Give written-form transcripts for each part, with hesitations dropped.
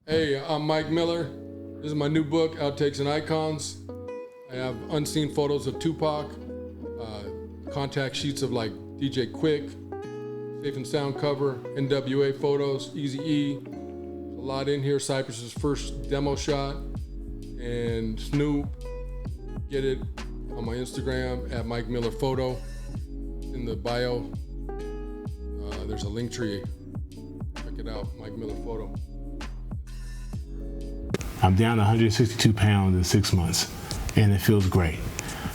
Hey, I'm Mike Miller. This is my new book, Outtakes and Icons. I have unseen photos of Tupac, contact sheets of like DJ Quick, Safe and Sound cover, NWA photos, Eazy-E. A lot in here. Cypress's first demo shot, and Snoop. Get it on my Instagram at Mike Miller Photo. In the bio, there's a link tree. Check it out, Mike Miller Photo. I'm down 162 pounds in 6 months, and it feels great.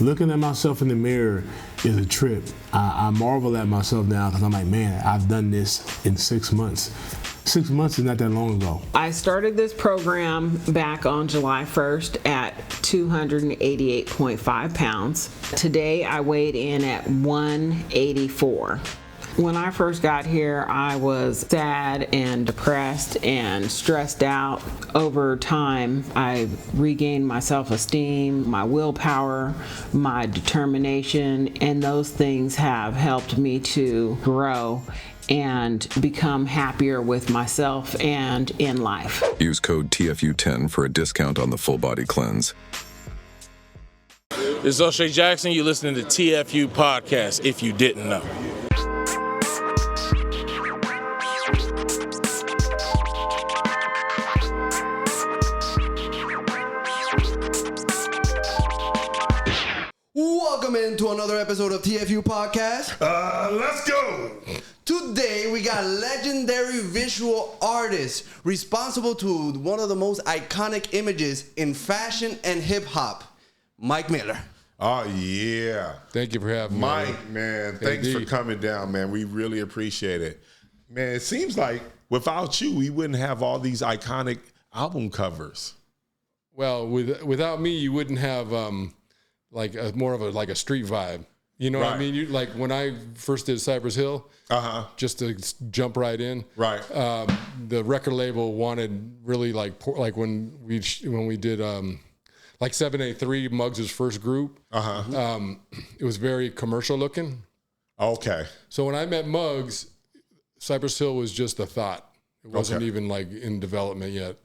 Looking at myself in the mirror is a trip. I marvel at myself now because I'm like, man, I've done this in 6 months. 6 months is not that long ago. I started this program back on July 1st at 288.5 pounds. Today I weighed in at 184. When I first got here, I was sad and depressed and stressed out. Over time, I regained my self-esteem, my willpower, my determination, and those things have helped me to grow and become happier with myself and in life. Use code TFU10 for a discount on the full body cleanse. This is O'Shea Jackson. You're listening to TFU Podcast, if you didn't know. Welcome into another episode of TFU Podcast. Let's go. Today we got legendary visual artist responsible to one of the most iconic images in fashion and hip hop, Mike Miller. Oh, yeah. Thank you for having me. Mike, man, thanks for coming down, man. We really appreciate it. Man, it seems like without you, we wouldn't have all these iconic album covers. Well, without me, you wouldn't have more of a street vibe. You know what I mean? You, like when I first did Cypress Hill, just to jump right in. Right. The record label wanted really like when we did like 783, Muggs' first group. It was very commercial looking. Okay. So when I met Muggs, Cypress Hill was just a thought. It wasn't even like in development yet,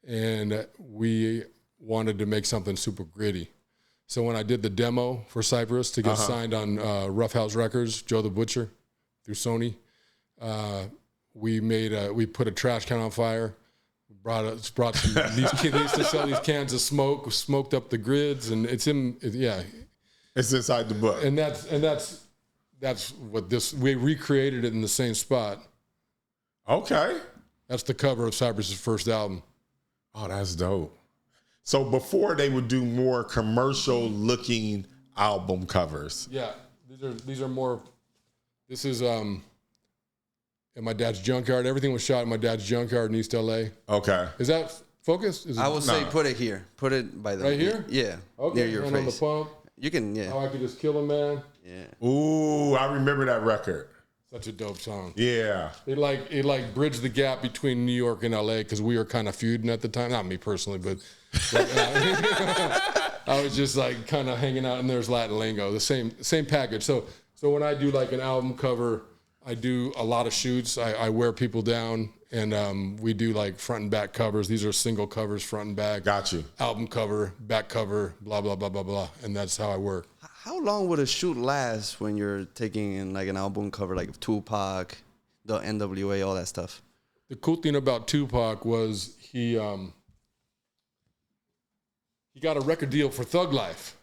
and we wanted to make something super gritty. So when I did the demo for Cypress to get signed on Rough House Records, Joe the Butcher, through Sony, we put a trash can on fire, brought some they used to sell these cans of smoke, smoked up the grids, and it's inside the book. And that's what we recreated it in the same spot. Okay. That's the cover of Cypress's first album. Oh, that's dope. So before they would do more commercial looking album covers. Yeah, these are more. This is in my dad's junkyard. Everything was shot in my dad's junkyard in East LA. Okay. Is that focused? I will say put it here. Put it by the right here. Yeah. Okay. Near your and face. on the pump. You can. Yeah. How I could just kill a man. Yeah. Ooh, I remember that record. Such a dope song. Yeah. It bridged the gap between New York and LA because we were kind of feuding at the time. Not me personally, but I was just like kind of hanging out, and there's Latin lingo, the same package. So when I do like an album cover, I do a lot of shoots. I wear people down, and we do like front and back covers. These are single covers, front and back. Got you. Album cover, back cover, blah blah blah blah blah, and that's how I work. How long would a shoot last when you're taking in like an album cover like Tupac, the NWA, all that stuff? The cool thing about Tupac was he got a record deal for Thug Life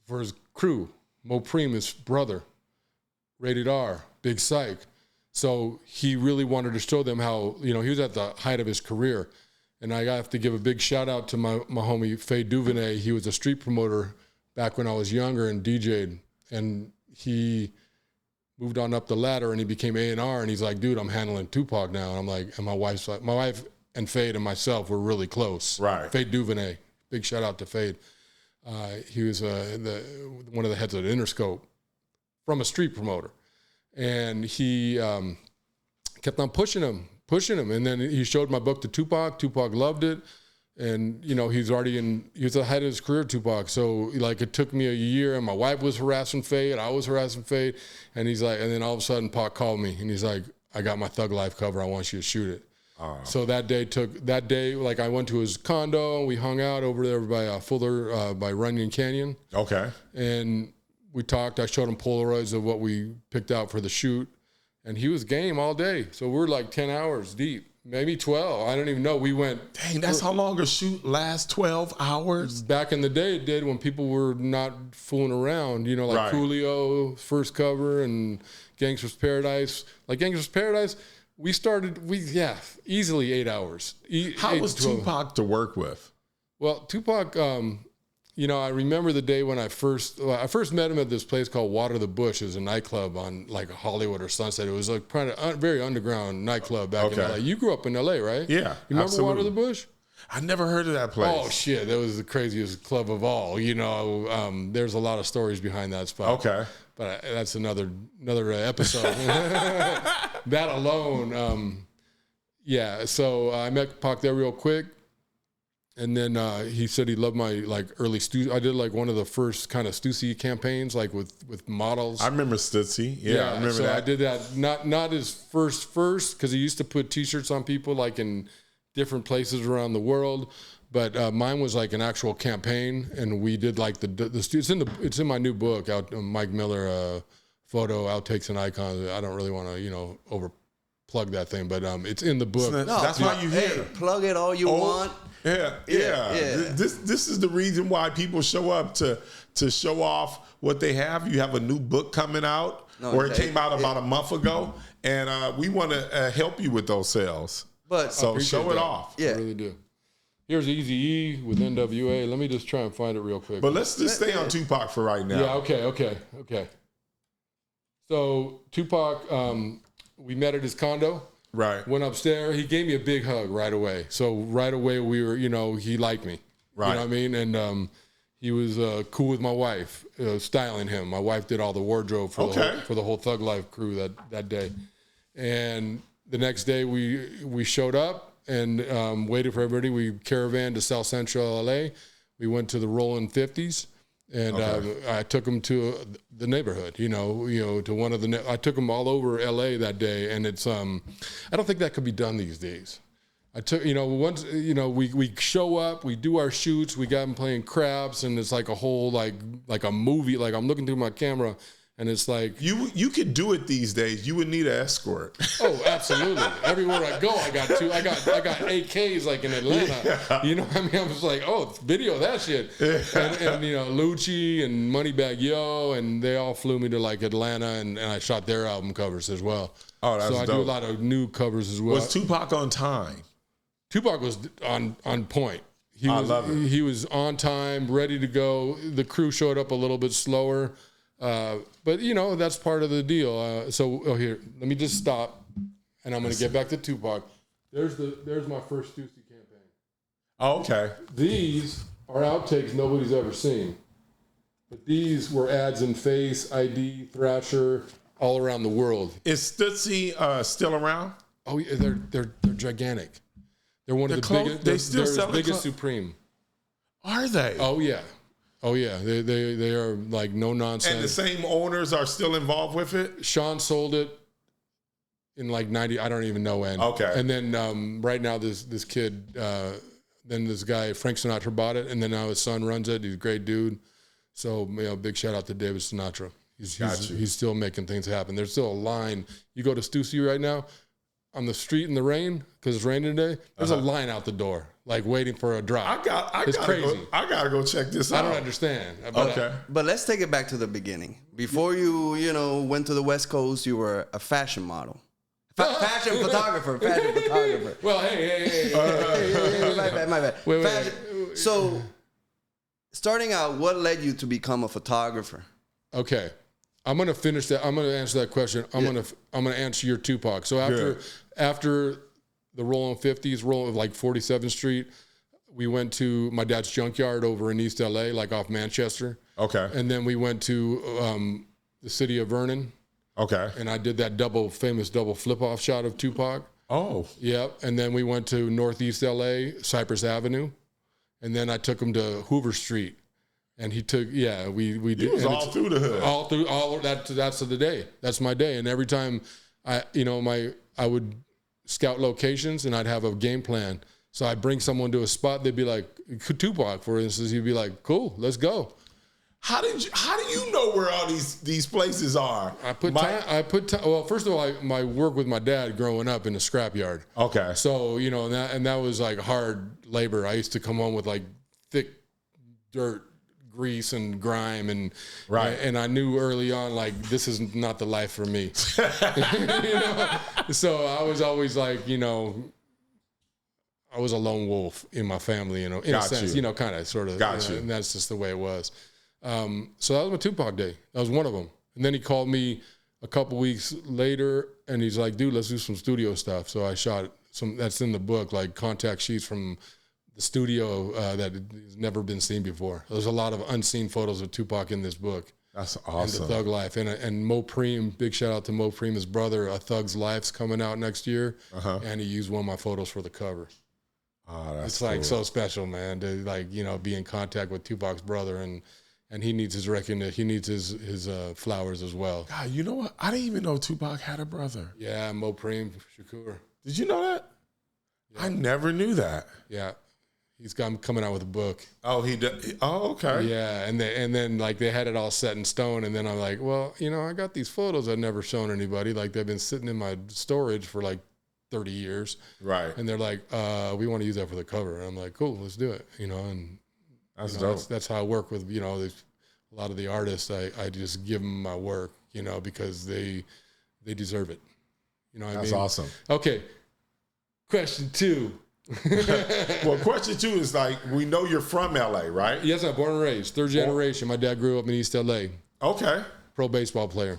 for his crew, Mo Primus' brother, Rated R, Big Psych. So he really wanted to show them how, he was at the height of his career. And I have to give a big shout out to my homie, Fade Duvernay. He was a street promoter back when I was younger and DJ'd. And he moved on up the ladder and he became A&R. And he's like, dude, I'm handling Tupac now. And I'm like, and my wife and Fade and myself were really close. Right. Fade Duvernay. Big shout out to Fade. He was one of the heads of the Interscope from a street promoter. And he kept on pushing him. And then he showed my book to Tupac. Tupac loved it. And, he was ahead of his career, Tupac. So, it took me a year, and my wife was harassing Fade. I was harassing Fade. And he's like, and then all of a sudden, Pac called me, and he's like, I got my Thug Life cover. I want you to shoot it. So that day, like I went to his condo, we hung out over there by Fuller, by Runyon Canyon. Okay. And we talked. I showed him Polaroids of what we picked out for the shoot. And he was game all day. So we're like 10 hours deep, maybe 12. I don't even know. We went. Dang, that's how long a shoot lasts, 12 hours? Back in the day, it did when people were not fooling around, you know, like Coolio, First Cover, and Gangster's Paradise. Like Gangster's Paradise, easily 8 hours. How was Tupac to work with? Well, Tupac, I remember the day when I first met him at this place called Water the Bush. It was a nightclub on like Hollywood or Sunset. It was like very underground nightclub back in LA. You grew up in LA, right? Yeah, you remember absolutely. Water the Bush? I never heard of that place. Oh shit, that was the craziest club of all. You know, there's a lot of stories behind that spot. Okay, but that's another episode. That alone, So I met Pac there real quick. And then he said he loved my like early Stussy. I did like one of the first kind of Stussy campaigns, like with models. I remember Stussy. Yeah, I remember that. I did that. Not his first, because he used to put T-shirts on people like in different places around the world. But mine was like an actual campaign, and we did like it's in my new book, Mike Miller, photo outtakes and icons. I don't really want to over plug that thing, but it's in the book. That's why you hear. Plug it all you want. Yeah. This is the reason why people show up to show off what they have. You have a new book coming out, or it came out about a month ago, and we want to help you with those sales. But so show it off. Yeah, I really do. Here's Eazy-E with NWA. Let me just try and find it real quick. But let's just stay on Tupac for right now. Yeah. Okay. So Tupac, we met at his condo. Right. Went upstairs. He gave me a big hug right away. So right away we were, he liked me. Right. You know what I mean? And he was cool with my wife, styling him. My wife did all the wardrobe for the whole Thug Life crew that day. And the next day we showed up and waited for everybody. We caravanned to South Central LA. We went to the Rollin' 50s. And I took him to the neighborhood, to one of the. I took him all over LA that day, and it's. I don't think that could be done these days. I took, once, we show up, we do our shoots, we got him playing craps, and it's like a whole like a movie. Like I'm looking through my camera, and it's like you could do it these days. You would need an escort. Oh, absolutely! Everywhere I go, I got AKs like in Atlanta. Yeah. You know what I mean? I was like, oh, video that shit. And Lucci and Moneybagg Yo, and they all flew me to like Atlanta, and I shot their album covers as well. Oh, that's so I do a lot of new covers as well. Was Tupac on time? Tupac was on point. I love it. He was on time, ready to go. The crew showed up a little bit slower. But that's part of the deal. Here, let me just stop, and I'm going to get back to Tupac. There's my first Stussy campaign. Oh, okay. These are outtakes nobody's ever seen, but these were ads in Face, ID, Thrasher, all around the world. Is Stussy still around? Oh, yeah, they're gigantic. They're one of the biggest. They still they're sell as big as Supreme. Are they? Oh yeah. They are like no nonsense. And the same owners are still involved with it? Sean sold it in like 90, I don't even know when. Okay. And then right now this kid, then this guy, Frank Sinatra, bought it, and then now his son runs it. He's a great dude. So big shout out to David Sinatra. He's still making things happen. There's still a line. You go to Stussy right now, on the street in the rain, because it's raining today, there's a line out the door, like waiting for a drop. It's crazy. I gotta go check this out. I don't understand. Okay. But let's take it back to the beginning. Before you went to the West Coast, you were a fashion model. Fashion photographer. Well, hey. My bad. Wait. So, starting out, what led you to become a photographer? Okay. I'm gonna finish that. I'm gonna answer that question. I'm gonna answer your Tupac. So after the Rollin' 50s, rolling like 47th Street, we went to my dad's junkyard over in East LA, like off Manchester. Okay. And then we went to the city of Vernon. Okay. And I did that famous double flip off shot of Tupac. Oh. Yep. And then we went to Northeast LA, Cypress Avenue, and then I took him to Hoover Street. And he took, we did. He was all through the hood. All of that. That's the day. That's my day. And every time I would scout locations, and I'd have a game plan. So I'd bring someone to a spot. They'd be like, Tupac, for instance. He'd be like, "Cool, let's go." How do you know where all these places are? Well, first of all, my work with my dad growing up in the scrapyard. Okay. So, and that was like hard labor. I used to come home with like thick dirt, grease and grime, and and I knew early on, like, this is not the life for me. So I was always like, I was a lone wolf in my family, in a sense, kind of, sort of. Got you. And that's just the way it was. So that was my Tupac day. That was one of them. And then he called me a couple weeks later, and he's like, "Dude, let's do some studio stuff." So I shot some. That's in the book, like contact sheets from the studio that has never been seen before. There's a lot of unseen photos of Tupac in this book. That's awesome. And the Thug Life, and Mo Preem. Big shout out to Mo Preem, his brother. A Thug's Life's coming out next year, and he used one of my photos for the cover. Oh, that's it's like so special, man, to be in contact with Tupac's brother, and he needs his recognition. He needs his flowers as well. God, you know what? I didn't even know Tupac had a brother. Yeah, Mo Preem Shakur. Did you know that? Yeah. I never knew that. Yeah, he's coming out with a book. Oh, he did. Oh, okay. Yeah, and then like they had it all set in stone, and then I'm like, well, I got these photos I've never shown anybody. Like they've been sitting in my storage for like 30 years. Right. And they're like, we want to use that for the cover. And I'm like, cool, let's do it. And that's dope. That's how I work with, a lot of the artists. I just give them my work, because they deserve it. That's awesome. Okay. Question 2. Well, question 2 is like, we know you're from LA, right? Yes, I'm born and raised. Third generation. My dad grew up in East LA. Okay. Pro baseball player.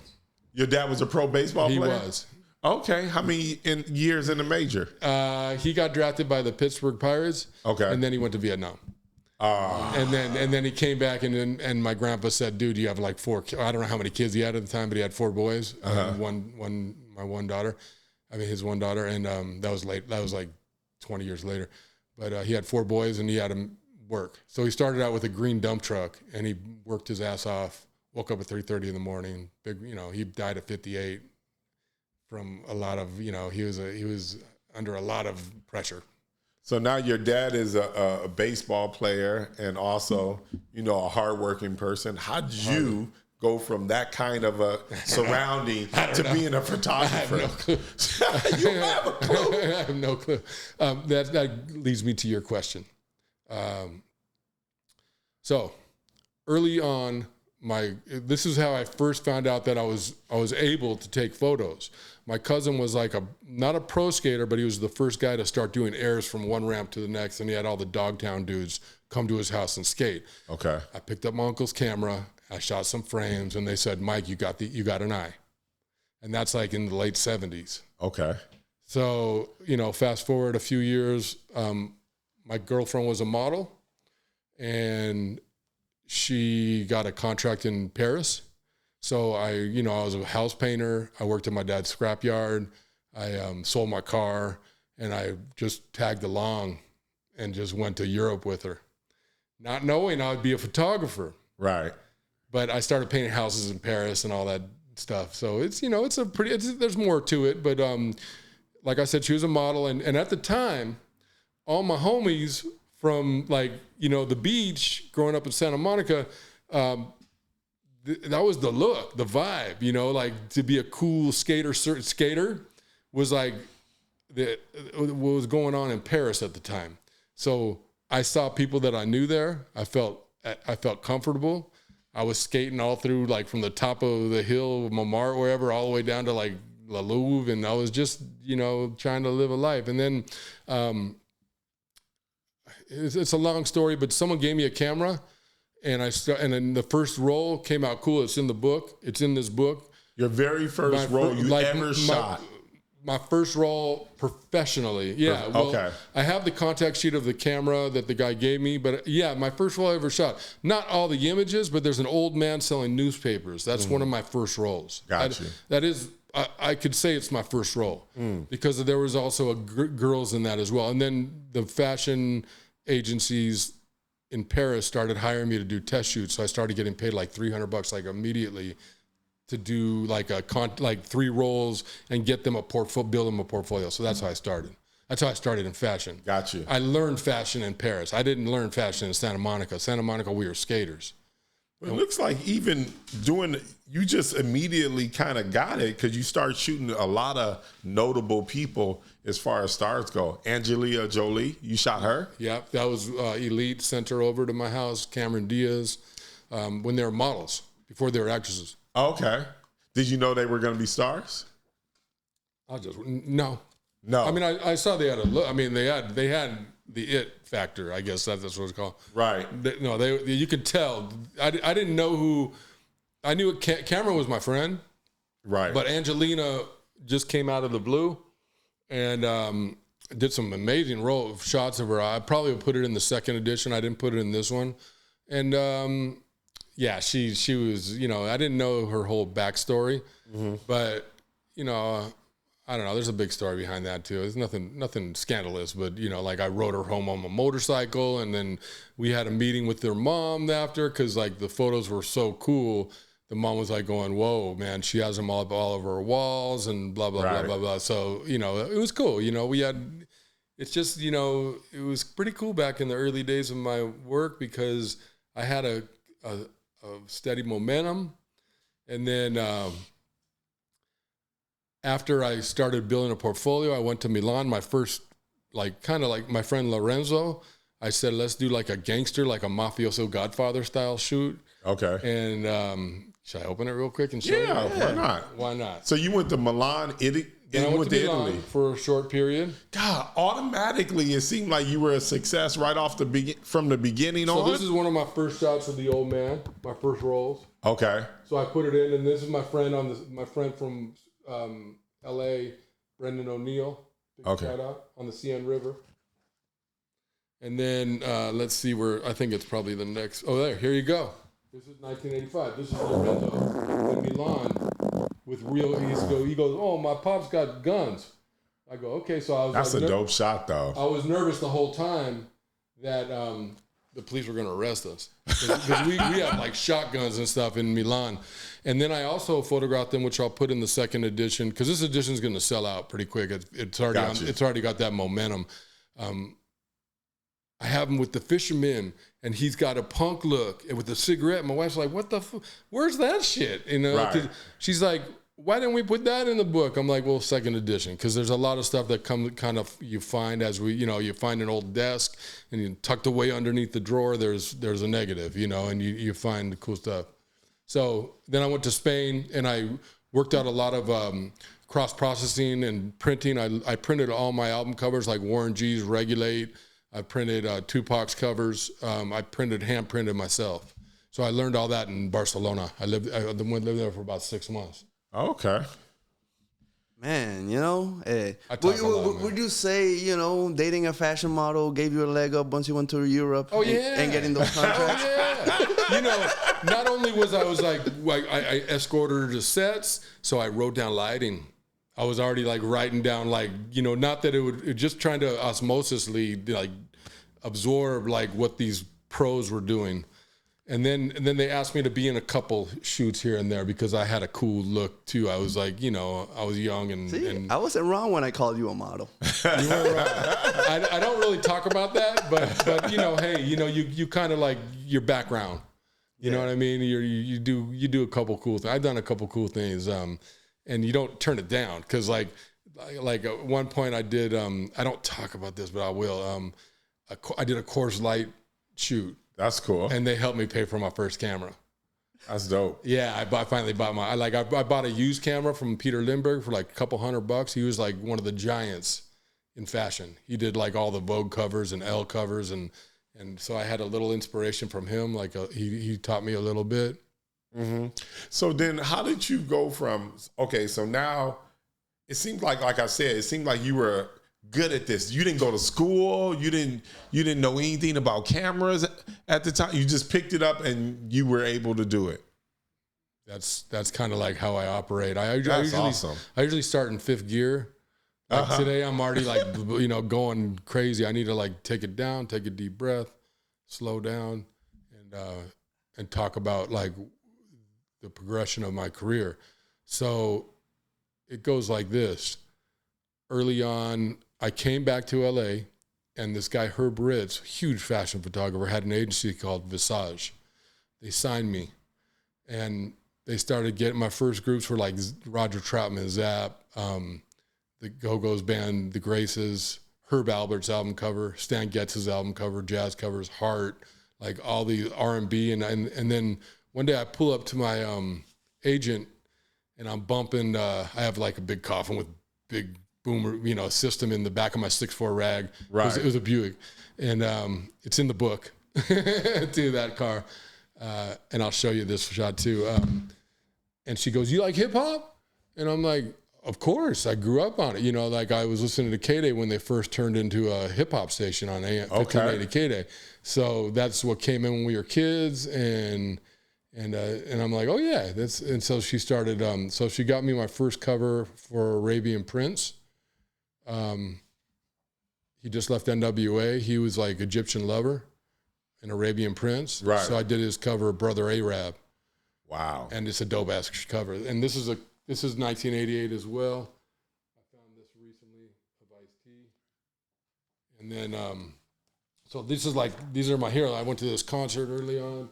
Your dad was a pro baseball player? He was. Okay. How many years in the major? He got drafted by the Pittsburgh Pirates. Okay. And then he went to Vietnam. And then he came back, and my grandpa said, "Dude, you have like 4. I don't know how many kids he had at the time, but he had 4 boys. My one daughter. I mean, his one daughter, and that was late. That was like 20 years later. But he had 4 boys, and he had them work. So he started out with a green dump truck, and he worked his ass off. Woke up at 3:30 in the morning. Big, he died at 58 from a lot of, he was under a lot of pressure. So now your dad is a baseball player and also, a hardworking person. How did you go from that kind of a surrounding to being a photographer? I have no clue. You have a clue? I have no clue. That leads me to your question. So early on, this is how I first found out that I was able to take photos. My cousin was like not a pro skater, but he was the first guy to start doing airs from one ramp to the next, and he had all the Dogtown dudes come to his house and skate. Okay. I picked up my uncle's camera, I shot some frames, and they said, "Mike, you got an eye." And that's like in the late 70s. Okay. So, fast forward a few years, my girlfriend was a model, and she got a contract in Paris. So I was a house painter. I worked at my dad's scrapyard. I sold my car, and I just tagged along and just went to Europe with her, not knowing I would be a photographer. Right. But I started painting houses in Paris and all that stuff. So it's, there's more to it. But like I said, she was a model. And at the time, all my homies from the beach growing up in Santa Monica, that was the look, the vibe, to be a cool skater was like what was going on in Paris at the time. So I saw people that I knew there. I felt comfortable. I was skating all through, from the top of the hill, Montmartre, wherever, all the way down to La Louvre. And I was just, trying to live a life. And then, it's a long story, but someone gave me a camera, and and then the first roll came out cool. It's in the book. It's in this book. Your very first roll you ever shot. My first roll professionally. Yeah. Well, okay. I have the contact sheet of the camera that the guy gave me, but yeah, my first roll I ever shot. Not all the images, but there's an old man selling newspapers. That's one of my first rolls. Gotcha. That is, I could say it's my first roll because there was also girls in that as well. And then the fashion agencies in Paris started hiring me to do test shoots. So I started getting paid like $300 immediately to do like like 3 rolls and get them build them a portfolio. So that's how I started. That's how I started in fashion. Got you. I learned fashion in Paris. I didn't learn fashion in Santa Monica. Santa Monica, we were skaters. It looks like even you just immediately kind of got it because you start shooting a lot of notable people as far as stars go. Angelina Jolie, you shot her? Yeah, that was Elite, sent her over to my house. Cameron Diaz, when they were models, before they were actresses. Okay. Did you know they were going to be stars? No. I mean, I saw they had a look. I mean, they had the it factor. I guess that's what it's called. Right. You could tell. I didn't know who. I knew Cameron was my friend. Right. But Angelina just came out of the blue, and did some amazing shots of her. I probably would put it in the 2nd edition. I didn't put it in this one, and yeah, she was. I didn't know her whole backstory, but I don't know. There's a big story behind that too. It's nothing scandalous, but like I rode her home on a motorcycle, and then we had a meeting with their mom after because like the photos were so cool. The mom was like going, "Whoa, man, she has them all over her walls and blah blah blah blah blah." So it was cool. We had. It's just it was pretty cool back in the early days of my work because I had a steady momentum, and then. After I started building a portfolio, I went to Milan. My first, kind of like my friend Lorenzo, I said, let's do like a gangster, like a mafioso Godfather style shoot. Okay. And should I open it real quick and show you? Yeah, why not? Why not? So you went to Milan, Italy? Then I went to Milan for a short period. God, automatically it seemed like you were a success right off from the beginning on. So this is one of my first shots of the old man, my first rolls. Okay. So I put it in, and this is my friend from L.A., Brendan O'Neill. Okay. Shout out on the CN River. And then let's see where I think it's probably the next. Oh, here you go. This is 1985. This is Lorenzo in Milan with real. He goes, oh, my pop's got guns. I go, okay. So I was. That's a dope shot, though. I was nervous the whole time that the police were going to arrest us because we have like shotguns and stuff in Milan. And then I also photographed them, which I'll put in the 2nd edition because this edition is going to sell out pretty quick. It's already got that momentum. I have him with the fisherman, and he's got a punk look and with a cigarette. My wife's like, "What the? Where's that shit?" Right. She's like, "Why didn't we put that in the book?" I'm like, "Well, 2nd edition, because there's a lot of stuff that you find as you find an old desk and you tucked away underneath the drawer. There's a negative, and you find cool stuff." So then I went to Spain and I worked out a lot of cross-processing and printing. I printed all my album covers like Warren G's Regulate. I printed Tupac's covers. I hand-printed myself. So I learned all that in Barcelona. I lived there for about 6 months. Okay. Man, would you say, dating a fashion model gave you a leg up once you went to Europe? Oh, yeah. And getting those contracts? Oh, yeah. Not only was I I escorted her to sets, so I wrote down lighting. I was already writing down not that it would just trying to osmosisly absorb what these pros were doing. And then they asked me to be in a couple shoots here and there because I had a cool look too. I was I was young and, See, and I wasn't wrong when I called you a model. You were right. I don't really talk about that, but hey, you kind of your background. You know what I mean? You do a couple cool things. I've done a couple cool things, and you don't turn it down because at one point I did. I don't talk about this, but I will. I did a Coors Light shoot. That's cool. And they helped me pay for my first camera. That's dope. Yeah, I finally bought I bought a used camera from Peter Lindbergh for a couple $100. He was one of the giants in fashion. He did all the Vogue covers and Elle covers, and so I had a little inspiration from him. He taught me a little bit. Mm-hmm. So then how did you go from, okay, so now it seemed like I said, it seemed like you were good at this. You didn't go to school. You didn't know anything about cameras at the time. You just picked it up and you were able to do it. That's kind of how I operate. Awesome. I usually start in 5th gear. Today I'm already going crazy. I need to take it down, take a deep breath, slow down, and talk about the progression of my career. So it goes like this. Early on, I came back to LA, and this guy, Herb Ritz, huge fashion photographer, had an agency called Visage. They signed me, and they started getting, my first groups were like Roger Troutman, Zapp, the Go-Go's band, The Graces, Herb Alpert's album cover, Stan Getz's album cover, jazz covers, Heart, like all the R&B. And then one day I pull up to my agent, and I'm bumping, I have like a big coffin with big boomer, system in the back of my 6'4" rag. Right. It was a Buick. And it's in the book to that car. And I'll show you this shot too. And she goes, "You like hip hop?" And I'm like, "Of course, I grew up on it." Like I was listening to K-Day when they first turned into a hip hop station on 1580 K-Day. So that's what came in when we were kids. And I'm like, "Oh yeah." And so she started, so she got me my first cover for Arabian Prince. He just left NWA. He was like Egyptian Lover and Arabian Prince. Right. So I did his cover, Brother Arab. Wow. And it's a dope ass cover. And this is 1988 as well. I found this recently of Ice-T. And then, so these are my heroes. I went to this concert early on.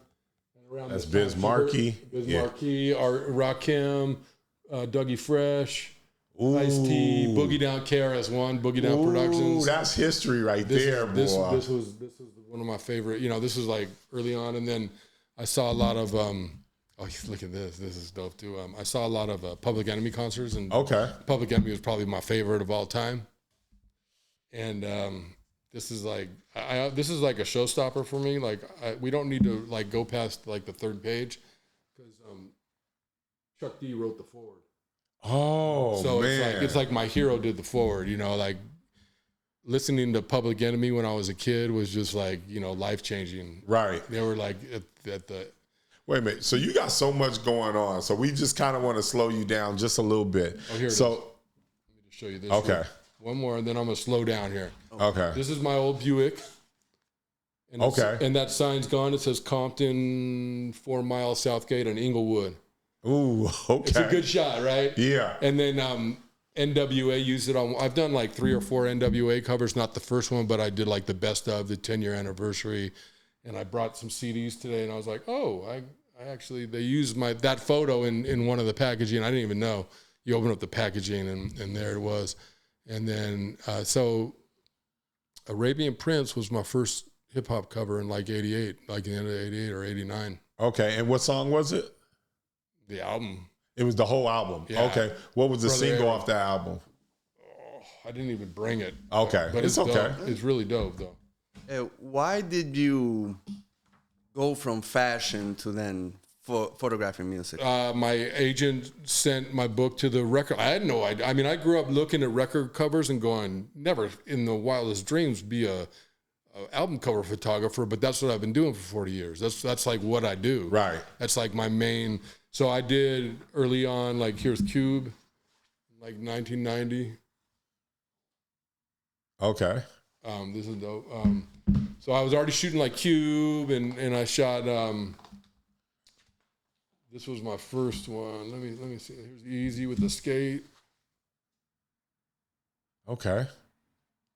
Around that's Biz Markie. Biz Markie, Rakim, Dougie Fresh, Ice-T, Boogie Down KRS-One, Boogie Down Productions. That's history right there, boy. This was one of my favorite. This was like early on, and then I saw a lot of. Look at this! This is dope too. I saw a lot of Public Enemy concerts, and Public Enemy was probably my favorite of all time. And this is like a showstopper for me. Like we don't need to like go past like the third page because Chuck D wrote the foreword. Oh, so man. It's like my hero did the foreword. Like listening to Public Enemy when I was a kid was just like life changing. Right. They were like at the. Wait a minute. So you got so much going on. So we just kind of want to slow you down just a little bit. Oh, here it is. Let me just show you this. Okay. One more, and then I'm gonna slow down here. Okay. This is my old Buick. And and that sign's gone. It says Compton, 4 Mile, Southgate, and Inglewood. Ooh, okay. It's a good shot, right? Yeah. And then NWA used it on. I've done like 3 or 4 NWA covers. Not the first one, but I did like the best of the 10-year anniversary. And I brought some CDs today, and I was like, oh, I actually, they used that photo in one of the packaging. I didn't even know. You open up the packaging, and there it was. And then, so Arabian Prince was my first hip-hop cover in like 88, like in the end of 88 or 89. Okay, and what song was it? The album. It was the whole album. Yeah. Okay, what was the single off that album? Oh, I didn't even bring it. Okay, but it's okay. Dope. It's really dope, though. Why did you go from fashion to then photographing music? My agent sent my book to the record. I had no idea. I mean, I grew up looking at record covers and going, never in the wildest dreams be a album cover photographer, but that's what I've been doing for 40 years. That's like what I do. Right. That's like my main. So I did early on, like here's Cube, like 1990. Okay. This is dope. So I was already shooting like Cube, and I shot. This was my first one. Let me see. Here's Eazy with the skate. Okay.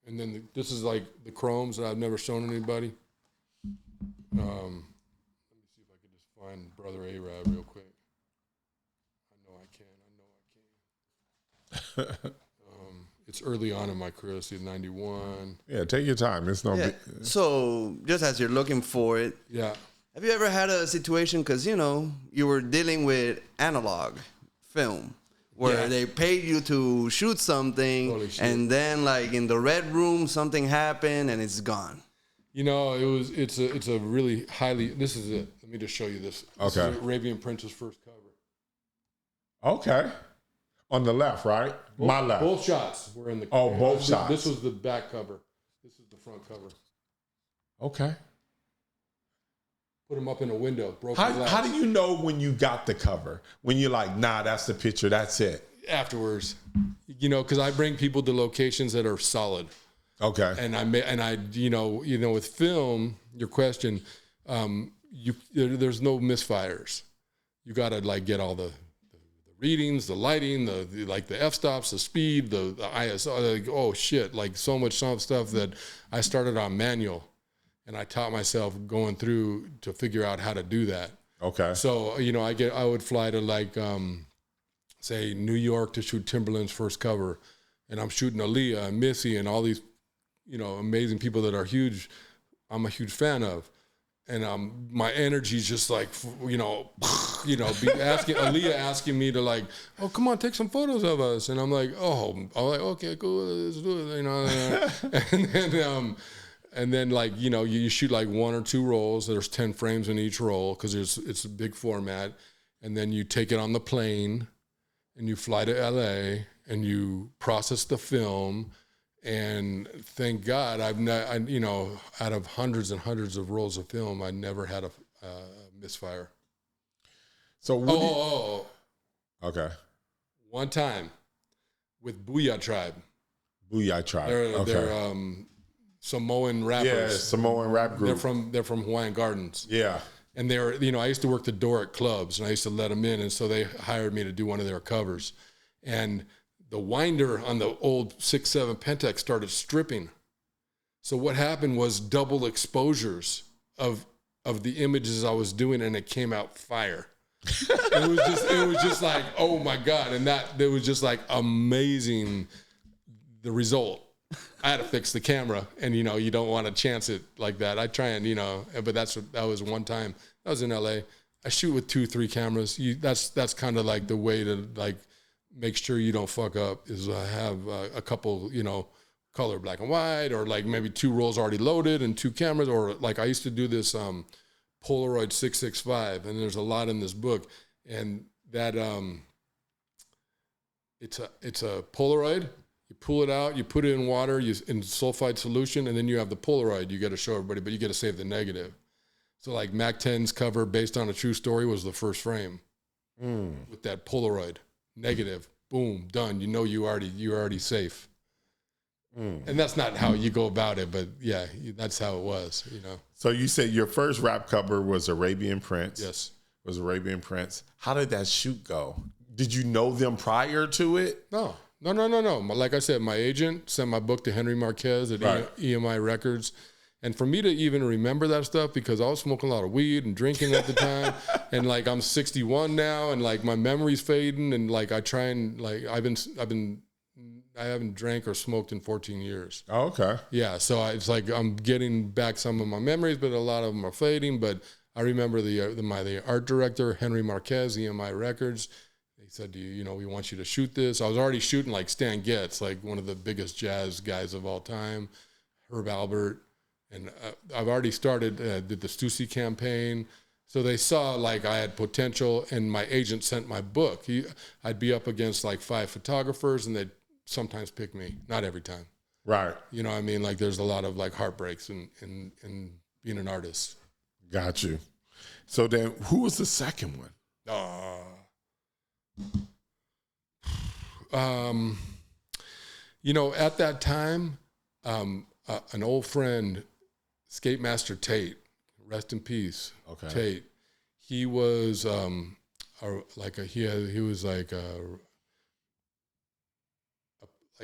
And then this is like the chromes that I've never shown anybody. Let me see if I could just find Brother Arab real quick. I know I can. It's early on in my career. Let's see, 91. Yeah, take your time. It's no big. So just as you're looking for it, have you ever had a situation, because you were dealing with analog film where they paid you to shoot something, and then like in the red room something happened and it's gone? It's a really highly. This is it. Let me just show you this. This is Arabian Prince's first cover. Okay. On the left, right? My left. Both shots were in the. Both shots. This was the back cover. This is the front cover. Okay. Put them up in a window. How do you know when you got the cover? When you're like, nah, that's the picture. That's it. Afterwards, because I bring people to locations that are solid. Okay. And I with film, your question, there's no misfires. you got to like get all the readings, the lighting, the f-stops, the speed, the ISO. Like, oh shit, like so much stuff that I started on manual, and I taught myself going through to figure out how to do that. Okay. So I would fly to like say New York to shoot Timberland's first cover, and I'm shooting Aaliyah and Missy and all these amazing people that are huge. I'm a huge fan of. And my energy's just like, Aaliyah asking me to like, oh, come on, take some photos of us. And I'm like, okay, cool, let's do it, and then like, you shoot like 1 or 2 rolls. There's 10 frames in each roll because it's a big format. And then you take it on the plane and you fly to LA and you process the film. And thank God, out of hundreds and hundreds of rolls of film, I never had a misfire. So okay. One time with Booyah Tribe. They're Samoan rappers. Yeah, Samoan rap group. They're from Hawaiian Gardens. Yeah. And they're, I used to work the door at clubs, and I used to let them in, and so they hired me to do one of their covers. And the winder on the old 6.7 Pentax started stripping. So what happened was double exposures of the images I was doing, and it came out fire. It was just like, oh my God. And it was just like amazing, the result. I had to fix the camera, and you don't want to chance it like that. I try and, but that was one time. That was in LA. I shoot with 2-3 cameras. That's kind of like the way to like make sure you don't fuck up is have a couple, color black and white, or like maybe 2 rolls already loaded and 2 cameras, or like I used to do this Polaroid 665, and there's a lot in this book, and that it's a Polaroid. You pull it out, you put it in water, in sulfide solution, and then you have the Polaroid you got to show everybody, but you got to save the negative. So like Mac 10's cover based on a true story was the first frame with that Polaroid. Negative, boom, done. You're already safe. And that's not how you go about it, but yeah, that's how it was, So you said your first rap cover was Arabian Prince. Yes. Was Arabian Prince. How did that shoot go? Did you know them prior to it? No. Like I said, my agent sent my book to Henry Marquez at EMI Records. And for me to even remember that stuff, because I was smoking a lot of weed and drinking at the time, and like I'm 61 now, and like my memory's fading, and like I try and like I haven't drank or smoked in 14 years. Oh, okay. Yeah, so it's like I'm getting back some of my memories, but a lot of them are fading. But I remember the art director, Henry Marquez, EMI Records. They said, we want you to shoot this. I was already shooting like Stan Getz, like one of the biggest jazz guys of all time, Herb Albert. And I've already started, did the Stussy campaign. So they saw like I had potential, and my agent sent my book. I'd be up against like 5 photographers, and they'd sometimes pick me. Not every time. Right. You know what I mean? Like there's a lot of like heartbreaks in being an artist. Got you. So then who was the second one? At that time, an old friend, Skate Master Tate, rest in peace. Okay. Tate. He was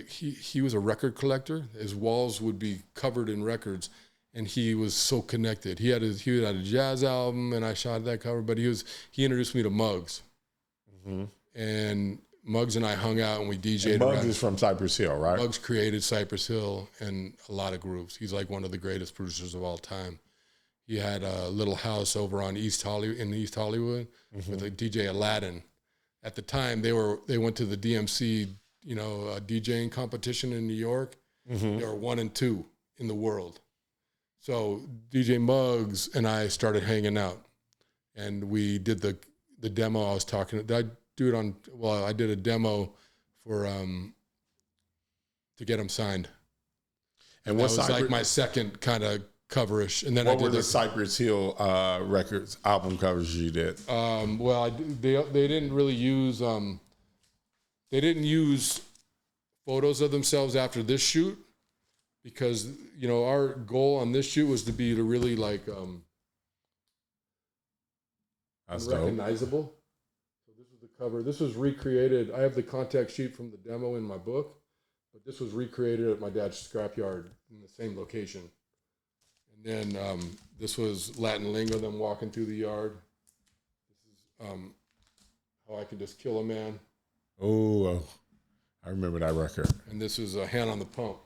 he was a record collector. His walls would be covered in records, and he was so connected. He had a jazz album, and I shot that cover. But he introduced me to Muggs, and Muggs and I hung out and we DJ'd. And Muggs is from Cypress Hill, right? Muggs created Cypress Hill and a lot of groups. He's like one of the greatest producers of all time. He had a little house over on East Hollywood with a DJ Aladdin. At the time, they went to the DMC, DJing competition in New York. They were 1 and 2 in the world. So DJ Muggs and I started hanging out, and we did the demo I was talking. I did a demo for to get him signed. And that was like my second kind of coverish. And then what were the Cypress Hill Records album covers you did? They didn't really use they didn't use photos of themselves after this shoot, because our goal on this shoot was to really like That's recognizable. Dope. cover. This was recreated. I have the contact sheet from the demo in my book, but this was recreated at my dad's scrapyard in the same location. And then this was Latin Lingo, them walking through the yard. This is How I Could Just Kill a Man. Oh, I remember that record. And this is Hand on the Pump.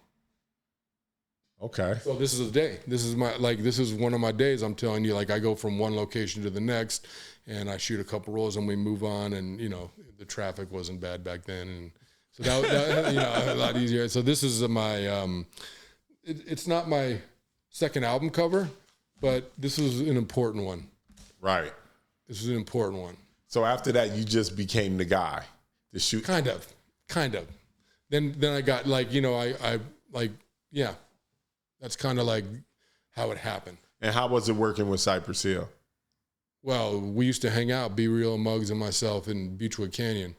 Okay. So this is a day. This is one of my days. I'm telling you, like I go from one location to the next, and I shoot a couple rolls, and we move on. And the traffic wasn't bad back then, and so that a lot easier. So this is my. It's not my second album cover, but this is an important one. Right. This is an important one. So after that, you just became the guy to shoot. Kind of. Then I got yeah. That's kind of like how it happened. And how was it working with Cypress Hill? Well, we used to hang out, Be Real, Muggs, and myself in Beechwood Canyon.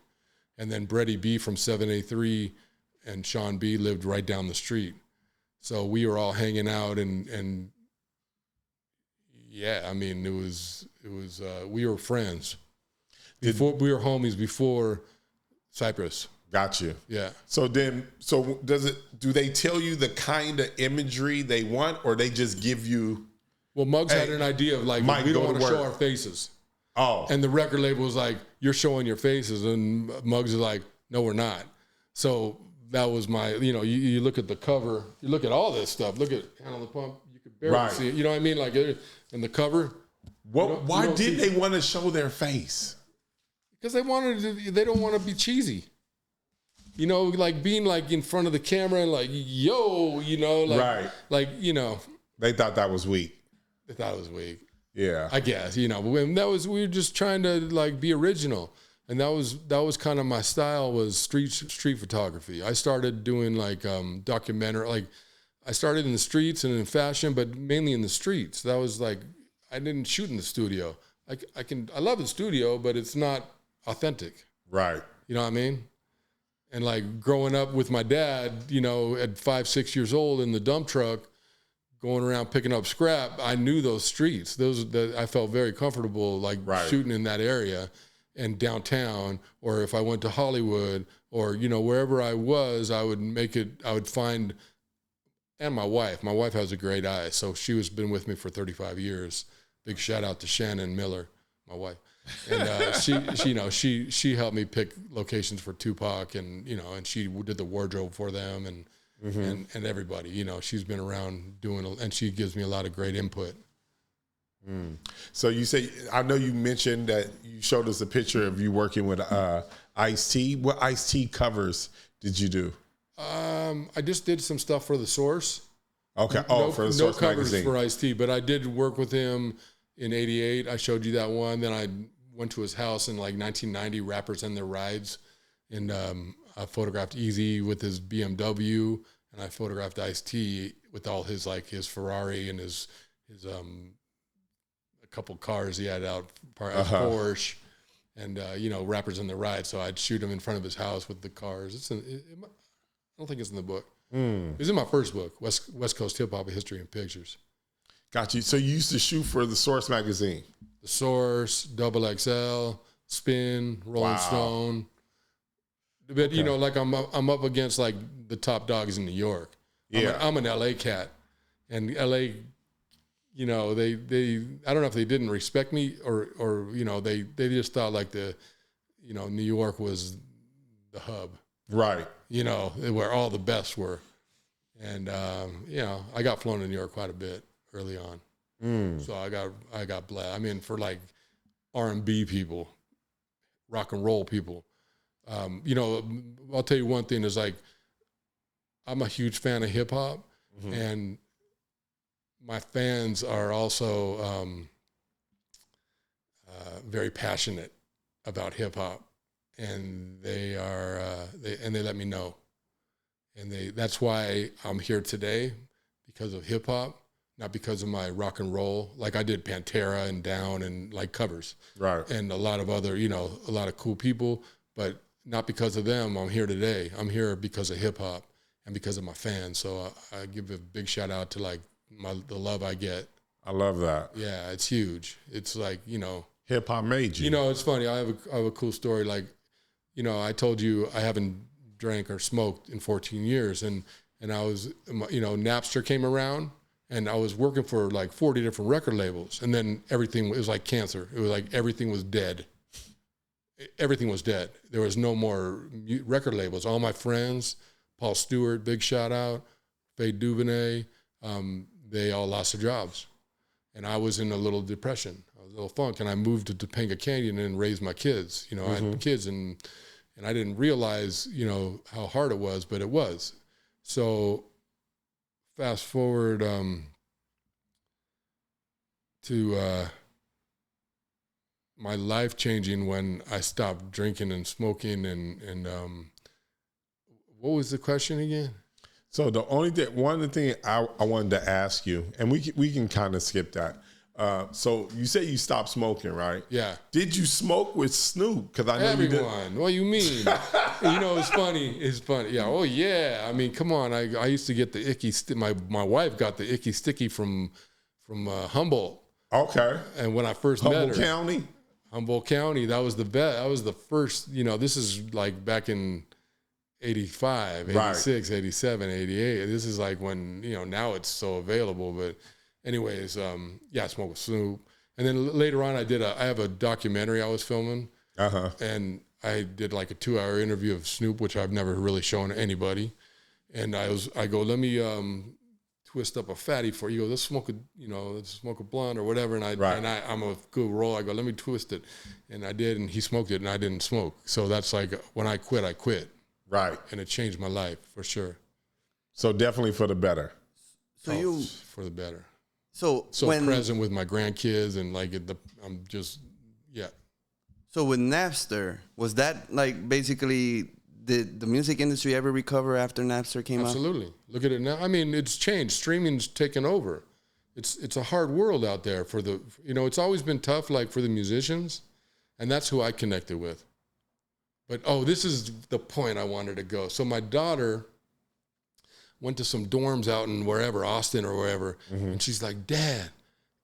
And then Brady B from 7A3 and Sean B lived right down the street. So we were all hanging out and yeah, I mean, it was we were friends. We were homies before Cypress. Got you. Yeah. So do they tell you the kind of imagery they want, or they just give you? Well, Muggs had an idea of like, Mike, we don't want to show our faces. Oh. And the record label was like, you're showing your faces. And Muggs is like, no, we're not. So that was my, you look at the cover, you look at all this stuff, look at Hand on the Pump, you could barely see it. You know what I mean? Like in the cover. Why did they want to show their face? Because they don't want to be cheesy. Like being like in front of the camera and like, yo, right. Like, They thought that was weak. They thought it was weak. Yeah. I guess, we were just trying to like be original. And that was kind of my style, was street photography. I started doing like documentary, like I started in the streets and in fashion, but mainly in the streets. That was like, I didn't shoot in the studio. I love the studio, but it's not authentic. Right. You know what I mean? And like growing up with my dad, at 5, 6 years old in the dump truck, going around picking up scrap, I knew those streets. I felt very comfortable like shooting in that area and downtown, or if I went to Hollywood or, wherever I was, I would find, and my wife has a great eye. So she been with me for 35 years. Big shout out to Shannon Miller, my wife. And she helped me pick locations for Tupac, and and she did the wardrobe for them, and everybody. She's been around doing, and she gives me a lot of great input. So you say, I know you mentioned that you showed us a picture of you working with Ice-T. What Ice-T covers did you do? I just did some stuff for The Source. Okay. For The Source magazine. No covers for Ice-T, but I did work with him in '88. I showed you that one. Then I went to his house in like 1990, Rappers and Their Rides. And I photographed Eazy with his BMW, and I photographed Ice-T with all his Ferrari and his a couple cars he had out, Porsche, and Rappers and Their Rides. So I'd shoot him in front of his house with the cars. I don't think it's in the book. It was in my first book, West Coast Hip Hop: History and Pictures. Got you. So you used to shoot for The Source magazine? The Source, XXL, Spin, Rolling Stone. But like I'm up against like the top dogs in New York. Yeah. I'm an LA cat, and LA, they I don't know if they didn't respect me or they just thought like New York was the hub. Right. Where all the best were. And I got flown to New York quite a bit early on. So I got blessed. I mean, for like R&B people, rock and roll people, I'll tell you one thing is like, I'm a huge fan of hip hop, and my fans are also very passionate about hip hop, and they let me know, and that's why I'm here today, because of hip hop. Not because of my rock and roll. Like I did Pantera and Down and like covers. Right. And a lot of other, a lot of cool people, but not because of them I'm here today. I'm here because of hip hop and because of my fans. So I give a big shout out to like the love I get. I love that. Yeah, it's huge. It's like, Hip hop made you. You know, it's funny. I have a cool story. Like, you know, I told you I haven't drank or smoked in 14 years, and I was, you know, Napster came around, and I was working for like 40 different record labels, and then everything, it was like cancer. It was like everything was dead. Everything was dead. There was no more record labels. All my friends, Paul Stewart, big shout out, Faye Duvernay, they all lost their jobs. And I was in a little depression. I was a little funk, and I moved to Topanga Canyon and raised my kids. You know, I had kids, and I didn't realize, you know, how hard it was, but it was. So fast forward to my life changing when I stopped drinking and smoking, and what was the question again? So the only thing, one of the things I wanted to ask you, and we can kind of skip that. So you say you stopped smoking, right? Yeah. Did you smoke with Snoop? Because I know everyone. You did. What do you mean? You know, it's funny. It's funny. Yeah. Oh yeah. I mean, come on. I used to get the icky. My wife got the icky sticky from Humboldt. Okay. And when I first met her, Humboldt County, that was the best. That was the first. You know, this is like back in 85, 86, right. 87, 88. This is like when, you know, now it's so available. But anyways, yeah, I smoked with Snoop. And then later on, I have a documentary I was filming. And I did like a 2-hour interview of Snoop, which I've never really shown to anybody. And I go, let me twist up a fatty for you. Go, let's smoke a blunt or whatever. And I'm a good roll. I go, let me twist it. And I did, and he smoked it, and I didn't smoke. So that's like, when I quit. Right. And it changed my life for sure. So definitely for the better. For the better. So when, present with my grandkids, and like I'm just, yeah. So with Napster, was that like basically, did the music industry ever recover after Napster came out? Absolutely. Look at it now. I mean, it's changed. Streaming's taken over. It's a hard world out there for the, you know, it's always been tough, like for the musicians, and that's who I connected with. But, this is the point I wanted to go. So my daughter went to some dorms out in wherever, Austin or wherever, and she's like, Dad,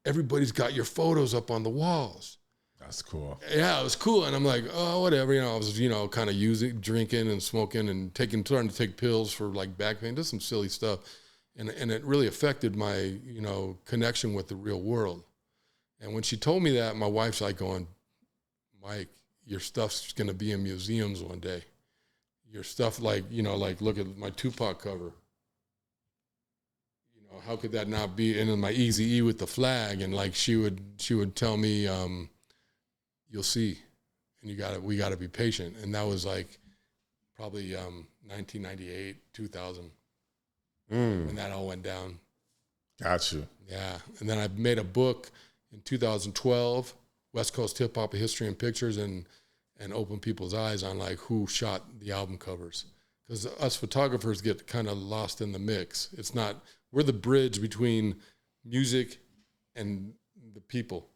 everybody's got your photos up on the walls. That's cool. Yeah, it was cool. And I'm like, oh, whatever. You know, I was, you know, kind of drinking and smoking and trying to take pills for like back pain, just some silly stuff. And it really affected my, you know, connection with the real world. And when she told me that, my wife's like going, Mike, your stuff's going to be in museums one day. Your stuff, like, you know, like look at my Tupac cover. You know, how could that not be? And then my Eazy-E with the flag. And like, she would tell me, you'll see, and we got to be patient. And that was like probably 1998, 2000. When that all went down. Got you. Yeah. And then I made a book in 2012, West Coast Hip Hop History and Pictures, and open people's eyes on like who shot the album covers. Because us photographers get kind of lost in the mix. We're the bridge between music and the people.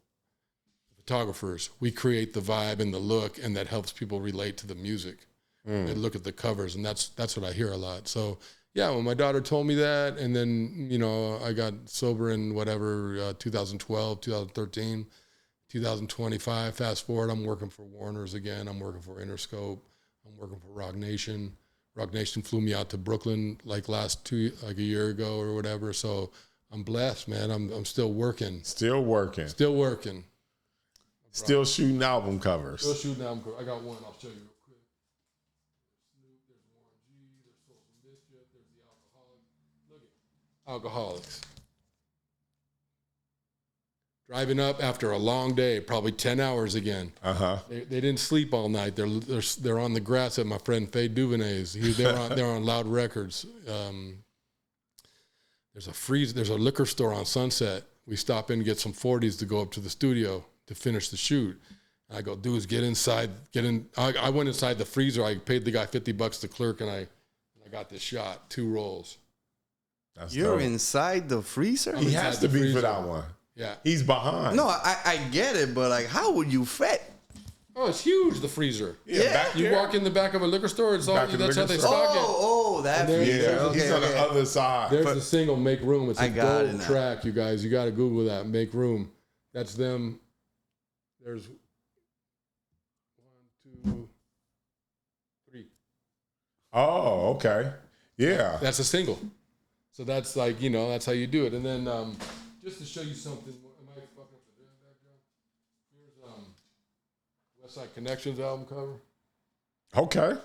Photographers, we create the vibe and the look, and that helps people relate to the music. They look at the covers, and that's what I hear a lot. So yeah, when my daughter told me that, and then, you know, I got sober in whatever, 2012, 2013, 2025, fast forward, I'm working for Warner's again. I'm working for Interscope. I'm working for Rock Nation. Rock Nation flew me out to Brooklyn like a year ago or whatever. So I'm blessed, man. I'm still working. Still working. Still shooting album covers. I got one. I'll show you real quick. There's Snoop, there's Warren G, there's Social Mischief, there's the Alcoholics. Look at Alcoholics. Driving up after a long day, probably 10 hours again. They didn't sleep all night. They're on the grass at my friend Faye Duvernay's. They're on Loud Records. There's a liquor store on Sunset. We stop in and get some 40s to go up to the studio to finish the shoot. And I go, dudes, get inside. I went inside the freezer. I paid the guy $50 to clerk, and I got this shot, 2 rolls. You're inside the freezer? He has to be for that one. Yeah. He's behind. No, I get it, but like, how would you fit? Oh, it's huge, the freezer. Yeah. You walk in the back of a liquor store, that's how they stock it. Oh, that freezer. He's on the other side. There's a single Make Room. It's a gold track, you guys. You got to Google that, Make Room. That's them. There's 1, 2, 3. Oh, okay. Yeah. That's a single. So that's like, that's how you do it. And then just to show you something, am I fucking up the background? Here's West Side Connections album cover. Okay.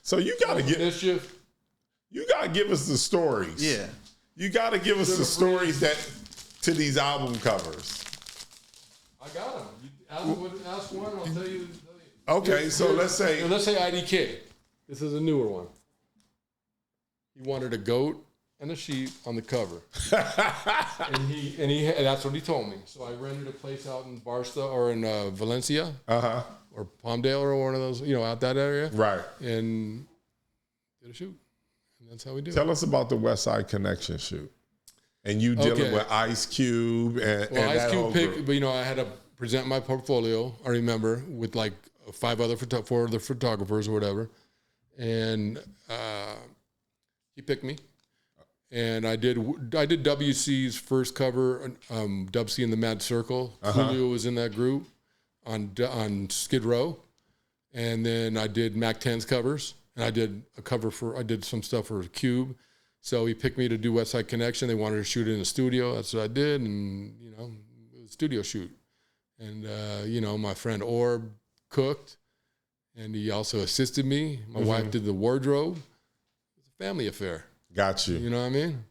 So you gotta give us the stories. Yeah. You gotta give us the stories to these album covers. I got them. Ask one, I'll tell you. Okay, so let's say IDK. This is a newer one. He wanted a goat and a sheep on the cover, and that's what he told me. So I rented a place out in Barstow or in Valencia, or Palmdale or one of those, out that area, right? And did a shoot, and that's how we do it. Tell us about the West Side Connection shoot, and you dealing with Ice Cube and Ice Cube picked, but I had to present my portfolio. I remember with like 4 other photographers or whatever, and he picked me, and I did WC's first cover, WC and the Mad Circle. Julio was in that group on Skid Row, and then I did Mac 10's covers, and I did some stuff for Cube. So he picked me to do West Side Connection. They wanted to shoot it in the studio. That's what I did, and it was a studio shoot. And my friend Orb cooked, and he also assisted me. My wife did the wardrobe. It's a family affair. Got you. You know what I mean?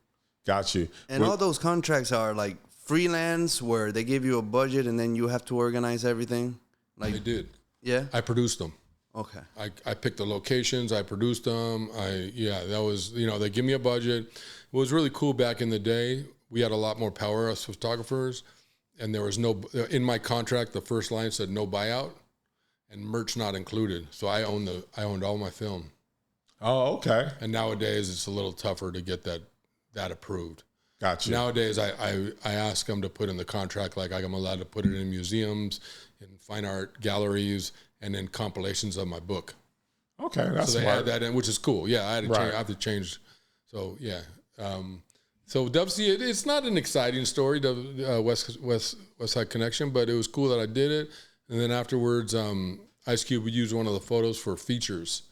Got you. And all those contracts are like freelance, where they give you a budget and then you have to organize everything. Like they did. Yeah. I produced them. Okay. I picked the locations. I produced them. That was, they give me a budget. It was really cool back in the day. We had a lot more power as photographers, and there was in my contract, the first line said no buyout and merch not included. So I owned all my film. Oh, okay. And nowadays it's a little tougher to get that approved. Gotcha. Nowadays I ask them to put in the contract, like I'm allowed to put it in museums, in fine art galleries, and then compilations of my book. Okay, that's so they smart. had that in, which is cool. Yeah, I have to change. So yeah. So WC, it's not an exciting story, West Side Connection, but it was cool that I did it. And then afterwards, Ice Cube would use one of the photos for features,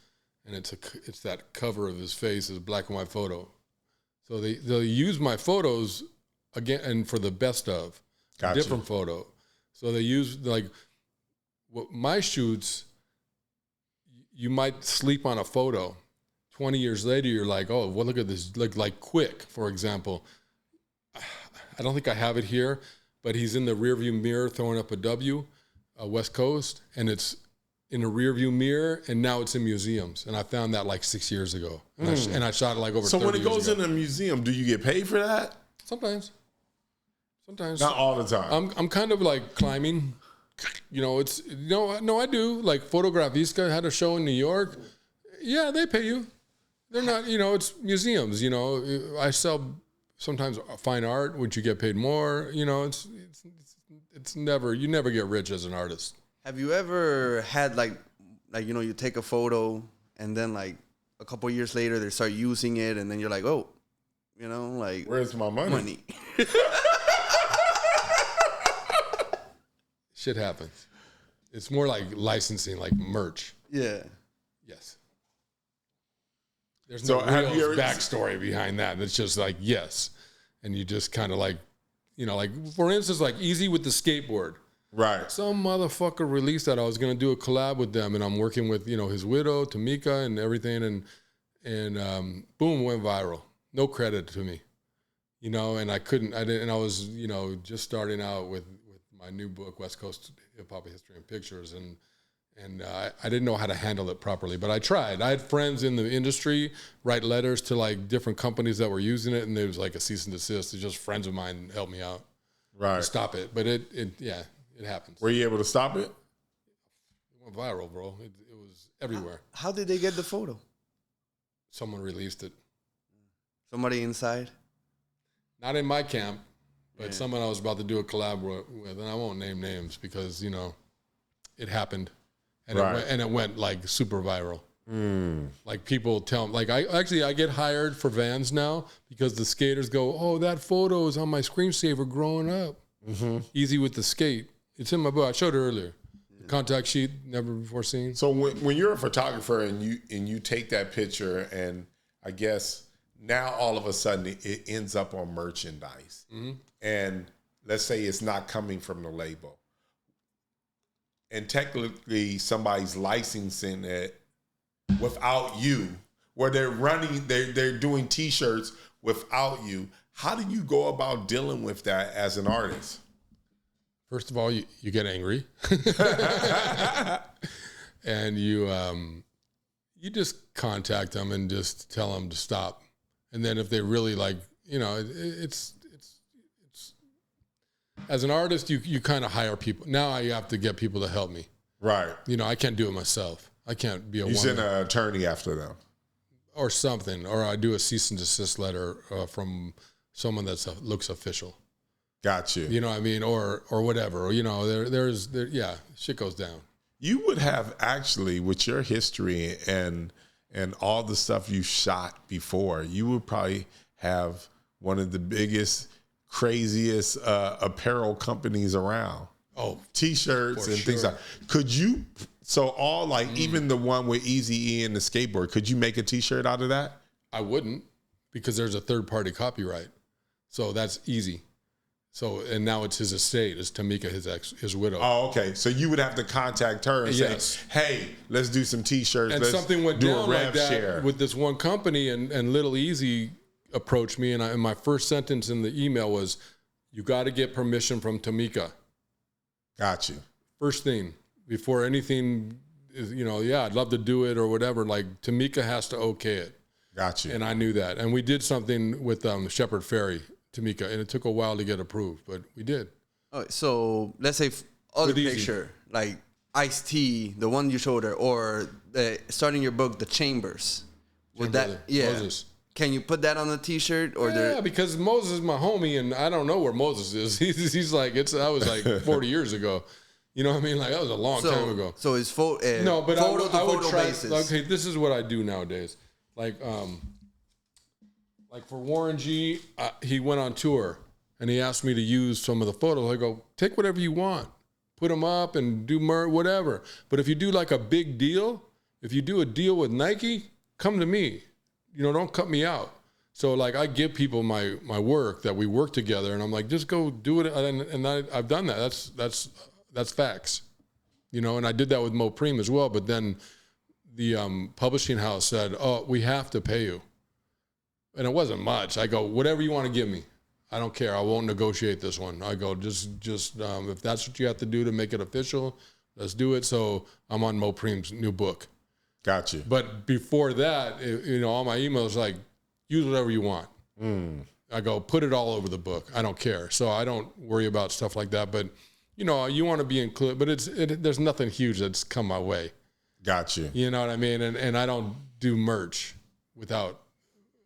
and it's that cover of his face, is a black and white photo. So they'll use my photos again and for the best of different photo. So they use my shoots. You might sleep on a photo. 20 years later, you're like, oh, well, look at this. Like Quick, for example. I don't think I have it here, but he's in the rearview mirror throwing up a W, West Coast, and it's in a rearview mirror, and now it's in museums. And I found that like 6 years ago, and I shot it like over. So 30 when it goes years ago. in a museum, do you get paid for that? Sometimes. Not all the time. I'm kind of like climbing. No, I do. Like Fotografiska had a show in New York. Yeah, they pay you. They're not, it's museums. I sell sometimes fine art, which you get paid more. It's never, you never get rich as an artist. Have you ever had you take a photo and then like a couple of years later they start using it and then you're like, oh, where's my money? Shit happens. It's more like licensing, like merch. Yeah. Yes. There's no real backstory behind that. It's just like, yes. And you just kind of like, for instance, like Eazy with the skateboard. Right. Some motherfucker released that. I was going to do a collab with them, and I'm working with, his widow, Tamika, and everything. And boom, went viral. No credit to me, and I was, just starting out with my new book, West Coast Hip Hop History and Pictures. And I didn't know how to handle it properly, but I tried. I had friends in the industry write letters to like different companies that were using it, and there was like a cease and desist. It's just friends of mine helped me out. Right. To stop it. But it happens. Were you able to stop it? It went viral, bro. It was everywhere. How did they get the photo? Someone released it. Somebody inside? Not in my camp, but someone I was about to do a collab with, and I won't name names because, it happened. And it went like super viral. Like people tell me, like I get hired for Vans now because the skaters go, oh, that photo is on my screensaver growing up. Eazy with the skate. It's in my book. I showed it earlier. The contact sheet, never before seen. So when you're a photographer and you take that picture, and I guess now all of a sudden it ends up on merchandise, and let's say it's not coming from the label, and technically somebody's licensing it without you, where they're doing T-shirts without you. How do you go about dealing with that as an artist? First of all, you get angry, and you just contact them and just tell them to stop. And then if they really it's as an artist, you kind of hire people. Now I have to get people to help me. Right. I can't do it myself. I can't be You send an attorney after them. Or something. Or I do a cease and desist letter from someone that looks official. Got you. You know what I mean? Or whatever. Or, shit goes down. You would have actually, with your history and all the stuff you shot before, you would probably have one of the biggest, craziest apparel companies around. Oh, T-shirts and things like that. Could you, even the one with Eazy-E and the skateboard, could you make a T-shirt out of that? I wouldn't, because there's a third-party copyright. So that's easy. So, and now it's his estate. It's Tamika, his widow. Oh, okay. So you would have to contact her and say, hey, let's do some T-shirts. And let's something went do down a rev like that share with this one company, and Little Eazy approached me, and my first sentence in the email was, you got to get permission from Tamika. Got you. First thing, before anything is, I'd love to do it or whatever, like Tamika has to okay it. Got you. And I knew that. And we did something with Shepherd Ferry, Tamika, and it took a while to get approved, but we did. Oh, so let's say other picture, like Ice-T, the one you showed her, or starting your book, The Chambers. Would that, Moses. Can you put that on the T-shirt? Because Moses is my homie, and I don't know where Moses is. He's like, that was like 40 years ago. You know what I mean? Like, that was a long time ago. So it's photo I would try, basis. Okay, this is what I do nowadays. Like for Warren G, he went on tour, and he asked me to use some of the photos. I go, take whatever you want. Put them up and do whatever. But if you do like a big deal, if you do a deal with Nike, come to me. Don't cut me out. So like I give people my work that we work together, and I'm like, just go do it. And I've done that. That's facts. And I did that with Mo Preem as well. But then the publishing house said, oh, we have to pay you. And it wasn't much. I go, whatever you want to give me. I don't care. I won't negotiate this one. I go, just if that's what you have to do to make it official, let's do it. So I'm on Mo Preem's new book. Got you. But before that, all my emails like, use whatever you want. I go, put it all over the book. I don't care. So I don't worry about stuff like that. But, you want to be included. But there's nothing huge that's come my way. Got you. You know what I mean? And I don't do merch without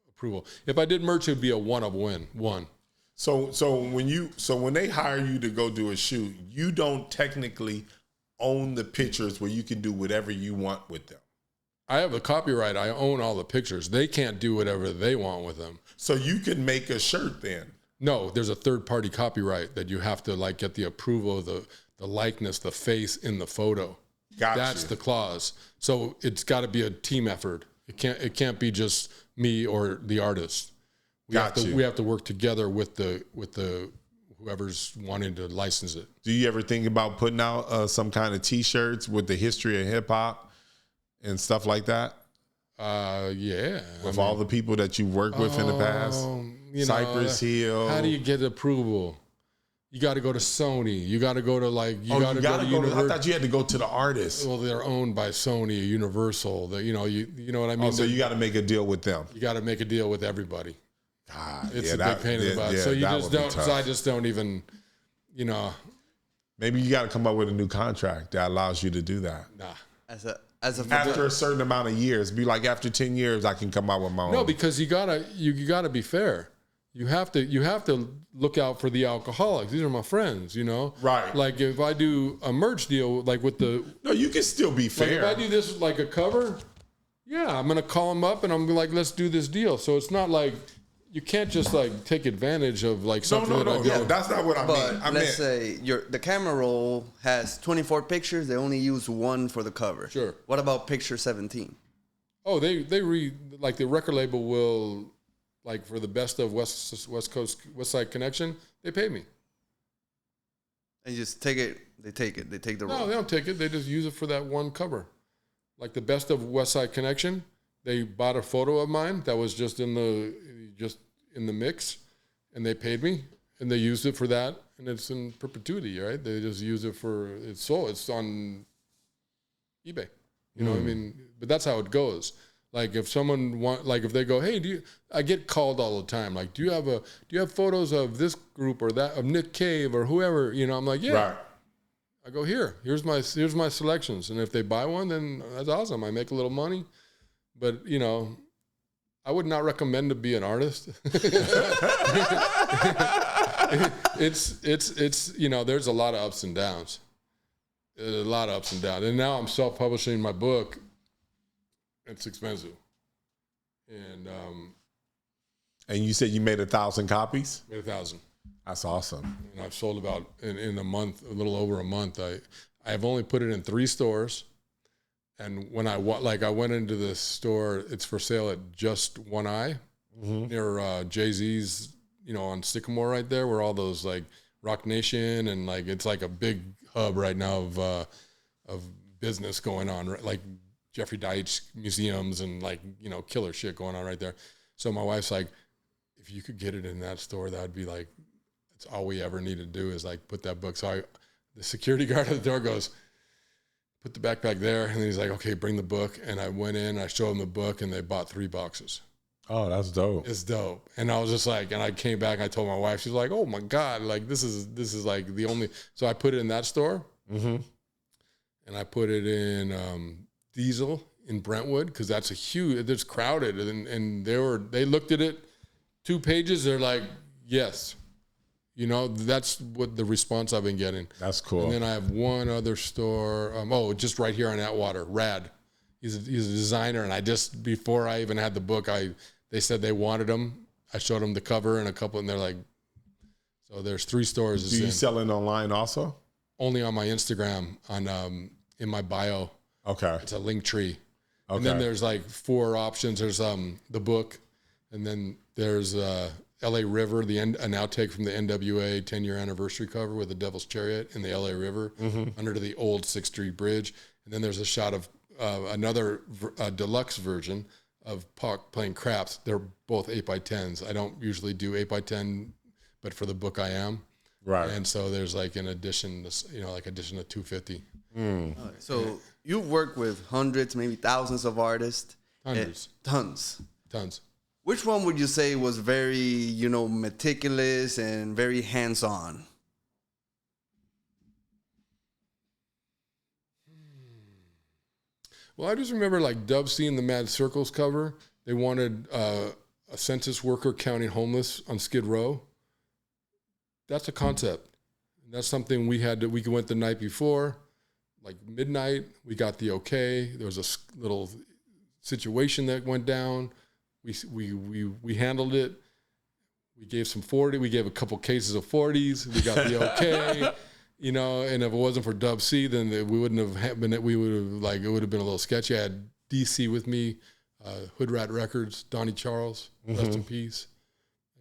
approval. If I did merch, it'd be a one. So when they hire you to go do a shoot, you don't technically own the pictures where you can do whatever you want with them. I have the copyright. I own all the pictures. They can't do whatever they want with them. So you can make a shirt then? No, there's a third-party copyright that you have to get the approval of the likeness, the face in the photo. That's the clause. So it's got to be a team effort. It can't be just me or the artist. We have to work together with the whoever's wanting to license it. Do you ever think about putting out some kind of T-shirts with the history of hip hop and stuff like that? Yeah. With all the people that you worked with in the past? Cypress Hill. How do you get approval? You got to go to Sony. You got to go to go to Universal. I thought you had to go to the artist. Well, they're owned by Sony, Universal. You know what I mean? So you got to make a deal with them. You got to make a deal with everybody. God, it's a big pain in the butt. So you just don't. So I just don't even. Maybe you got to come up with a new contract that allows you to do that. Nah. After a certain amount of years, be like after 10 years, I can come out with my own. No, because you gotta be fair. You have to look out for the alcoholics. These are my friends, Right. Like if I do a merch deal, like with the. No, you can still be fair. Like if I do this like a cover, yeah, I'm gonna call them up and I'm like, let's do this deal. So it's not like, you can't just like take advantage of like something. No, that's not what I mean. Let's say the camera roll has 24 pictures. They only use one for the cover. Sure. What about picture 17? Oh, they like the record label will, like for the best of West Side Connection, they pay me. And you just take it. They take the roll. No, they don't take it. They just use it for that one cover. Like the best of West Side Connection, they bought a photo of mine that was just in the mix, and they paid me, and they used it for that, and it's in perpetuity, right? They just use it for it's on eBay. You know what I mean? But that's how it goes. Like if someone if they go, hey, I get called all the time. Like, do you have photos of this group or that, of Nick Cave or whoever? You know, I'm like, yeah. Right. I go, here's my selections. And if they buy one, then that's awesome. I make a little money. But, you know, I would not recommend to be an artist. It's you know, there's a lot of ups and downs. And now I'm self-publishing my book. It's expensive. And you said you made 1,000 copies? Made 1,000. That's awesome. And I've sold about in a month, a little over a month. I've only put it in 3 stores. And when I went into the store, it's for sale at Just One Eye near Jay-Z's, you know, on Sycamore right there, where all those like Rock Nation and like it's like a big hub right now of business going on, right? Like Jeffrey Deitch museums and like, you know, killer shit going on right there. So my wife's like, if you could get it in that store, that would be like, it's all we ever need to do is like put that book. So the security guard at the door goes, put the backpack there. And then he's like, okay, bring the book. And I went in, I showed him the book, and they bought 3 boxes. Oh, that's dope. It's dope. And I was just like, and I came back and I told my wife, she's like, oh my God, like this is like the only, so I put it in that store. And I put it in Diesel in Brentwood, because that's it's crowded. And they looked at it, 2 pages, they're like, yes. You know, that's what the response I've been getting. That's cool. And then I have one other store. Just right here on Atwater, Rad. He's a designer, and before I even had the book, they said they wanted them. I showed them the cover and a couple, and they're like, so there's 3 stores. Do you sell it online also? Only on my Instagram, in my bio. Okay. It's a link tree. Okay. And then there's like 4 options. There's the book, and then there's LA River, an outtake from the NWA 10-year anniversary cover with the Devil's Chariot in the LA River under the old 6th Street Bridge. And then there's a shot of another deluxe version of Pac playing craps. They're both 8x10s. I don't usually do 8x10, but for the book I am. Right. And so there's like an addition, addition of 250. So you've worked with hundreds, maybe thousands of artists. Hundreds. Tons. Which one would you say was very, you know, meticulous and very hands-on? Well, I just remember like Dub C and the Mad Circles cover. They wanted a census worker counting homeless on Skid Row. That's a concept. That's something we went the night before, like midnight. We got the okay. There was a little situation that went down. We handled it. We gave some 40. We gave a couple cases of 40s. We got the okay, you know. And if it wasn't for Dub C, then we wouldn't have been. We would have it would have been a little sketchy. I had DC with me, Hood Rat Records, Donnie Charles, rest in peace,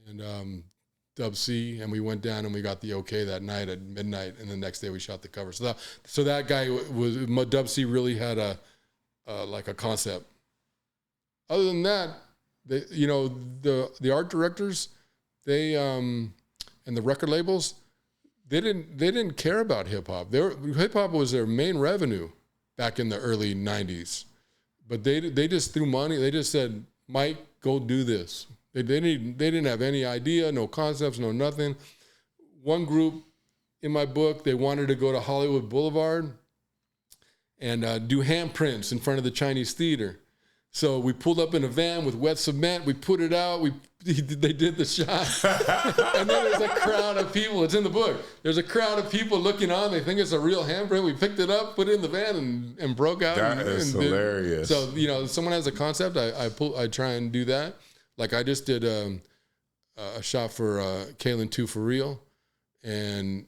and Dub C. And we went down and we got the okay that night at midnight. And the next day we shot the cover. So that guy was Dub C. Really had a concept. Other than that. The art directors, and the record labels, they didn't care about hip hop. Hip hop was their main revenue back in the early '90s, but they just threw money. They just said, "Mike, go do this." They didn't have any idea, no concepts, no nothing. One group in my book, they wanted to go to Hollywood Boulevard and do handprints in front of the Chinese Theater. So we pulled up in a van with wet cement. We put it out. They did the shot. And then there's a crowd of people. It's in the book. There's a crowd of people looking on. They think it's a real handprint. We picked it up, put it in the van, and broke out. That is hilarious. So, you know, someone has a concept. I try and do that. Like I just did a shot for Kalen 2 for real, and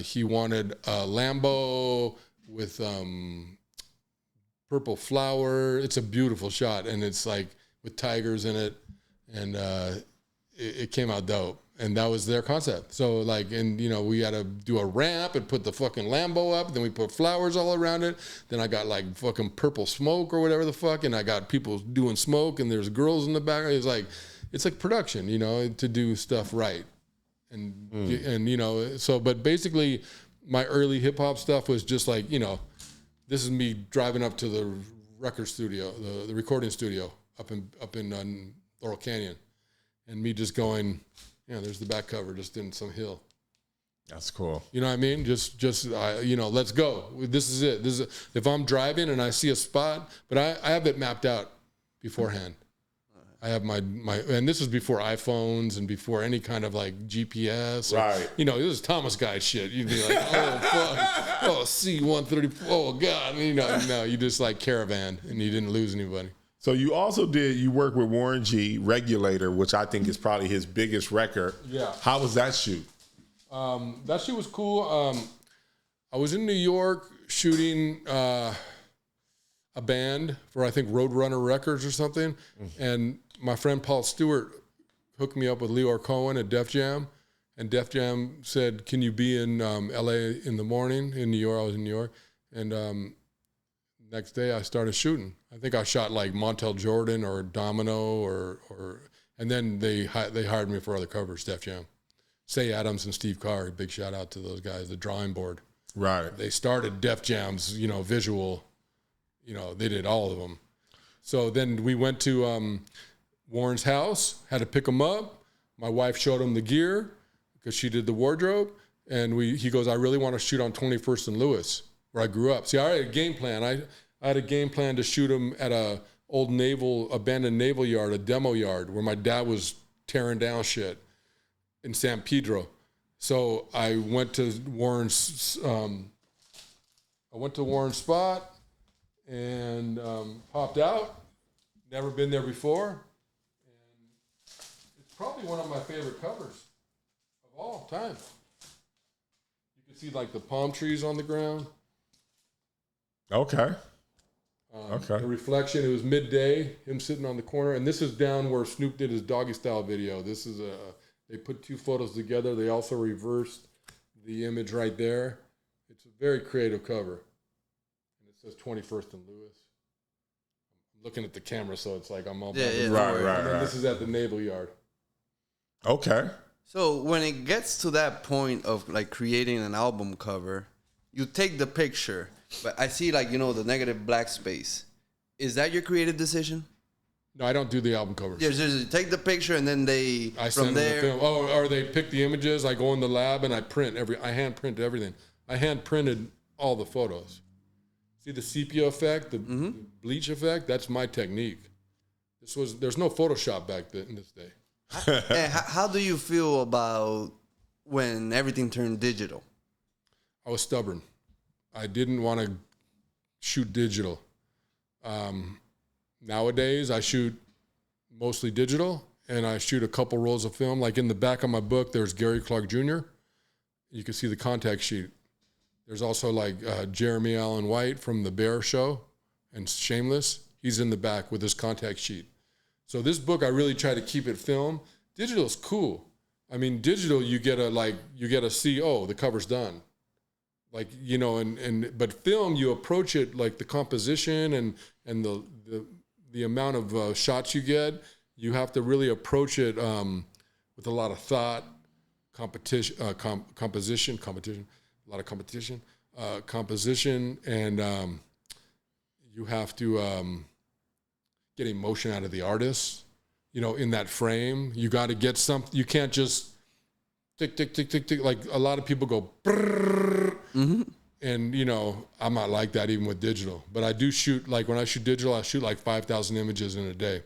he wanted a Lambo with purple flower. It's a beautiful shot, and it's like with tigers in it, and it came out dope. And that was their concept. So like, and we had to do a ramp and put the fucking Lambo up. Then we put flowers all around it. Then I got like fucking purple smoke or whatever the fuck. And I got people doing smoke and there's girls in the background. It's like production, to do stuff right. And so, but basically my early hip hop stuff was just like, this is me driving up to the record studio, the recording studio up in Laurel Canyon, and me just going, there's the back cover, just in some hill. That's cool. You know what I mean? Just let's go. This is it. If I'm driving and I see a spot, but I have it mapped out beforehand. I have my, and this was before iPhones and before any kind of like GPS. Right. This is Thomas Guide shit. You'd be like, oh, fuck. Oh, C-134. Oh, God. No, you just like caravan and you didn't lose anybody. So you also you work with Warren G, Regulator, which I think is probably his biggest record. Yeah. How was that shoot? That shoot was cool. I was in New York shooting a band for, I think, Roadrunner Records or something. And my friend Paul Stewart hooked me up with Leor Cohen at Def Jam. And Def Jam said, can you be in L.A. in the morning? In New York, I was in New York. And next day I started shooting. I think I shot like Montel Jordan or Domino and then they hired me for other covers, Def Jam. Say Adams and Steve Carr, big shout out to those guys, the drawing board. Right. They started Def Jam's, visual, they did all of them. So then we went to Warren's house, had to pick him up. My wife showed him the gear because she did the wardrobe. And he goes, I really want to shoot on 21st and Lewis, where I grew up. See, I had a game plan. I had a game plan to shoot him at a old abandoned naval yard, a demo yard, where my dad was tearing down shit in San Pedro. So I went to Warren's spot and popped out. Never been there before. And it's probably one of my favorite covers of all time. You can see like the palm trees on the ground. Okay. The reflection, it was midday, him sitting on the corner. And this is down where Snoop did his Doggy Style video. This is they put two photos together. They also reversed the image right there. It's a very creative cover. And it says 21st and Lewis. I'm looking at the camera, so it's like I'm all Right. This is at the naval yard. Okay. So when it gets to that point of like creating an album cover, you take the picture. But I see the negative black space. Is that your creative decision? No, I don't do the album covers. Yeah, just take the picture and then I send them the film. Oh, or they pick the images. I go in the lab and I hand print everything. I hand printed all the photos. See the sepia effect, the bleach effect? That's my technique. There's no Photoshop back then in this day. And how do you feel about when everything turned digital? I was stubborn. I didn't want to shoot digital. Nowadays, I shoot mostly digital, and I shoot a couple rolls of film. Like in the back of my book, there's Gary Clark Jr. You can see the contact sheet. There's also like Jeremy Allen White from The Bear Show and Shameless. He's in the back with his contact sheet. So this book, I really try to keep it film. Digital is cool. I mean, digital, you get to see, oh, the cover's done. Like, but film, you approach it like the composition and the amount of shots you get, you have to really approach it with a lot of thought, composition, and you have to get emotion out of the artist, in that frame. You got to get something. You can't just tick, tick, tick, tick, tick. Like a lot of people go, and I'm not like that even with digital. But I do shoot, like when I shoot digital, I shoot like 5,000 images in a day.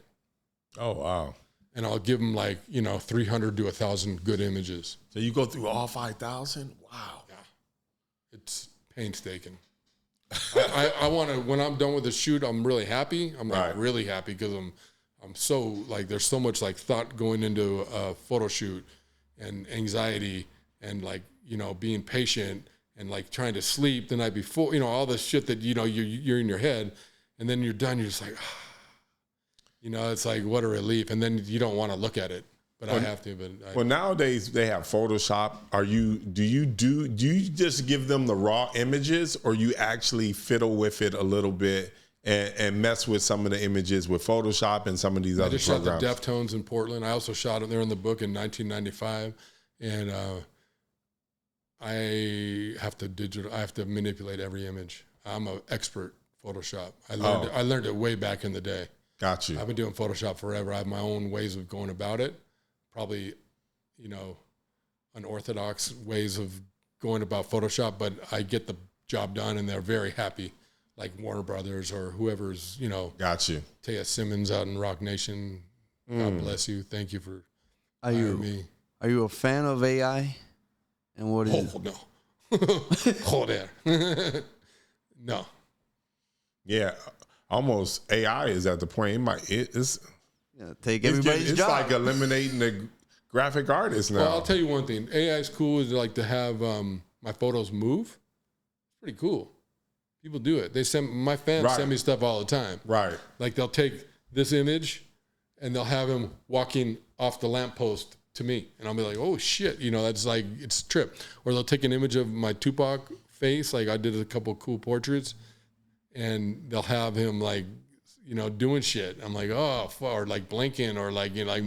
Oh, wow. And I'll give them like, 300 to 1,000 good images. So you go through all 5,000? Wow. Yeah. It's painstaking. I want to, when I'm done with the shoot, I'm really happy. I'm like really happy because I'm so like, there's so much like thought going into a photo shoot and anxiety and like, you know, being patient and like trying to sleep the night before, you know, all this shit that, you know, you're in your head, and then you're done. You're just like, you know, it's like, what a relief. And then you don't want to look at it. But I have to. But nowadays they have Photoshop. Do you just give them the raw images, or you actually fiddle with it a little bit and mess with some of the images with Photoshop and some of these other programs? I just shot the Deftones in Portland. I also shot it there in the book in 1995, and I have to manipulate every image. I'm an expert Photoshop. I learned it way back in the day. Got you. I've been doing Photoshop forever. I have my own ways of going about it. Probably, you know, unorthodox ways of going about Photoshop, but I get the job done, and they're very happy. Like Warner Brothers or whoever's, you know. Got you. Taya Simmons out in Rock Nation. God bless you. Thank you for hiring me. Are you a fan of AI? And what is it? No. Hold there. No. Yeah. Almost AI is at the point it's take everybody's job. It's like eliminating the graphic artist now. Well, I'll tell you one thing. AI is cool. Is like to have my photos move. It's pretty cool. People do it. My fans send me stuff all the time. Right. Like they'll take this image and they'll have him walking off the lamppost to me, and I'll be like, oh shit, you know, that's like, it's a trip. Or they'll take an image of my Tupac face. Like I did a couple of cool portraits, and they'll have him like, you know, doing shit. I'm like, oh, or like blinking, or like, you know, like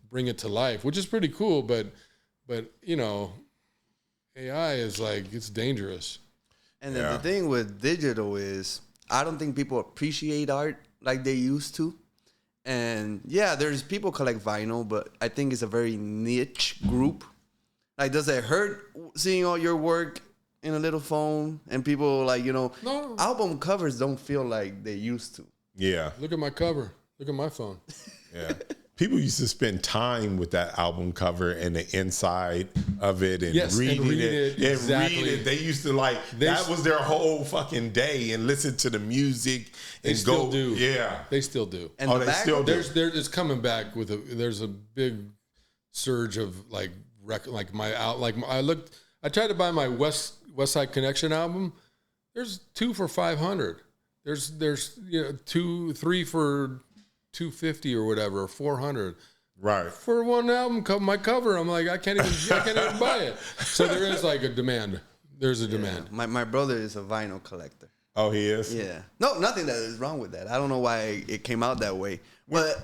bring it to life, which is pretty cool. But you know, AI is like, it's dangerous. And then the thing with digital is, I don't think people appreciate art like they used to. And yeah, there's people collect vinyl, but I think it's a very niche group. Like, does it hurt seeing all your work in a little phone? And people like, you know, album covers don't feel like they used to. Yeah. Look at my cover. Look at my phone. Yeah. People used to spend time with that album cover and the inside of it and reading it. Exactly. And read it. They used to that was their whole fucking day, and listen to the music. They and still go, do. Yeah. They still do. And they still do. It's coming back with there's a big surge of I tried to buy my West Side Connection album. There's 2 for $500. There's you know 2, 3 for $250 or whatever, or $400. Right. For one album, my cover, I'm like, I can't even buy it. So there is like a demand. There's a demand. My brother is a vinyl collector. Oh, he is? Yeah. No, nothing that is wrong with that. I don't know why it came out that way. But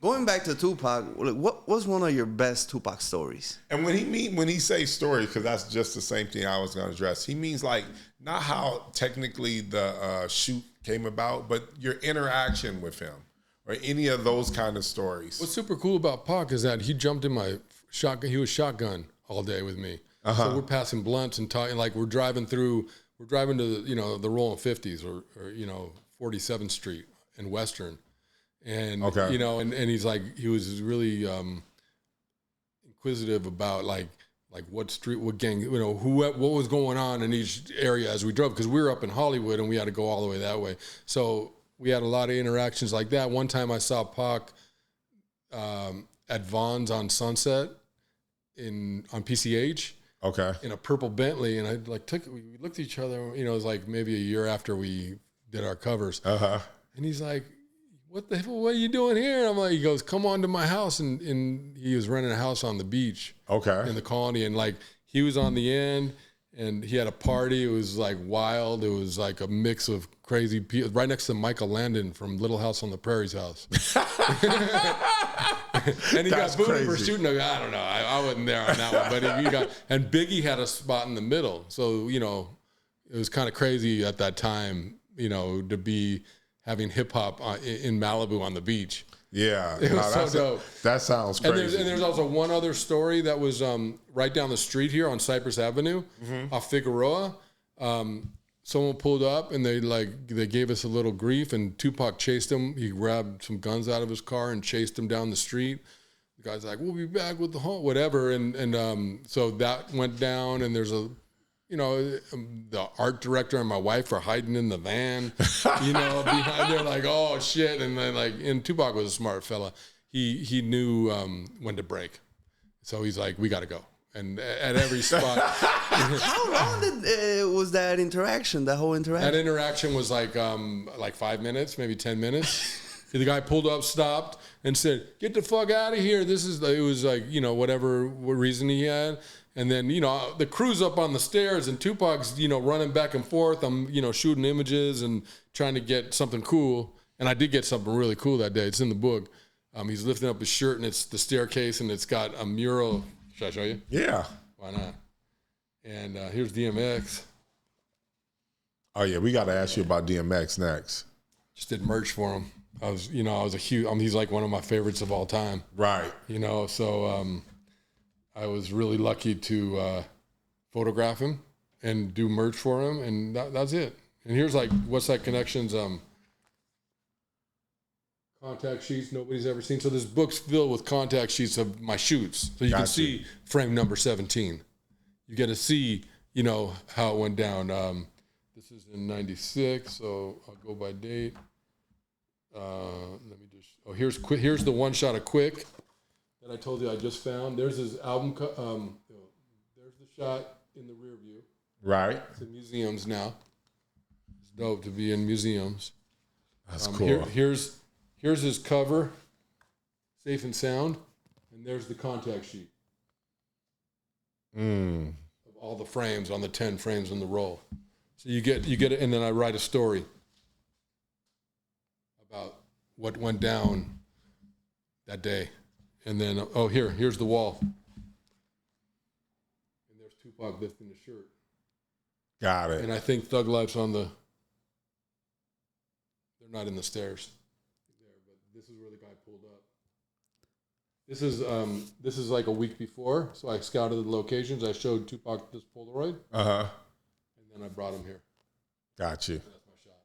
going back to Tupac, what was one of your best Tupac stories? And when he says stories, because that's just the same thing I was going to address, he means like not how technically the shoot came about, but your interaction with him or any of those kind of stories. What's super cool about Pac is that he jumped in my shotgun. He was shotgun all day with me. So we're passing blunts and talking, like we're driving to the, you know, the rolling 50s or you know, 47th Street and Western. And, you know, and he's like, he was really inquisitive about like what street, what gang, you know, what was going on in each area as we drove, because we were up in Hollywood and we had to go all the way that way. So we had a lot of interactions like that. One time I saw Pac at Vaughn's on Sunset on PCH. Okay. In a purple Bentley, and I we looked at each other, you know, it was like maybe a year after we did our covers. And he's like, what are you doing here? And I'm like, he goes, come on to my house. And he was renting a house on the beach. Okay. In the colony. And like, he was on the end and he had a party. It was like wild. It was like a mix of crazy people. Right next to Michael Landon from Little House on the Prairie's house. And he got booted for shooting. I don't know. I wasn't there on that one. But he got, and Biggie had a spot in the middle. So, you know, it was kind of crazy at that time, you know, to be having hip hop in Malibu on the beach. Yeah, it was so dope. That sounds crazy. And there's also one other story that was right down the street here on Cypress Avenue, off Figueroa. Someone pulled up and they gave us a little grief, and Tupac chased him. He grabbed some guns out of his car and chased him down the street. The guy's like, "We'll be back with the whole whatever," and so that went down. And there's the art director and my wife are hiding in the van, behind there like, oh shit. And then and Tupac was a smart fella. He knew when to break. So he's like, we got to go. And at every spot. How long was that interaction, that whole interaction? That interaction was like 5 minutes, maybe 10 minutes. The guy pulled up, stopped, and said, get the fuck out of here. It was like, whatever reason he had. And then, the crew's up on the stairs and Tupac's, running back and forth. I'm, shooting images and trying to get something cool. And I did get something really cool that day. It's in the book. He's lifting up his shirt and it's the staircase and it's got a mural. Should I show you? Yeah. Why not? And here's DMX. Oh yeah, we got to ask you about DMX next. Just did merch for him. He's like one of my favorites of all time. Right. So I was really lucky to photograph him and do merch for him, and that's it. And here's What's That Connections contact sheets nobody's ever seen. So this book's filled with contact sheets of my shoots. So you can see frame number 17. You get to see, how it went down. This is in 96, so I'll go by date. Let me just, here's the one shot of Quick that I told you I just found. There's his album, there's the shot in the rear view. Right. It's in museums now. It's dope to be in museums. That's cool. Here's his cover, Safe and Sound, and there's the contact sheet. Of all the frames on the 10 frames in the roll. So you get it, and then I write a story about what went down that day. And then, here's the wall. And there's Tupac lifting the shirt. Got it. And I think Thug Life's they're not in the stairs. This is where the guy pulled up. This is like a week before, so I scouted the locations. I showed Tupac this Polaroid. And then I brought him here. Got you. And that's my shot.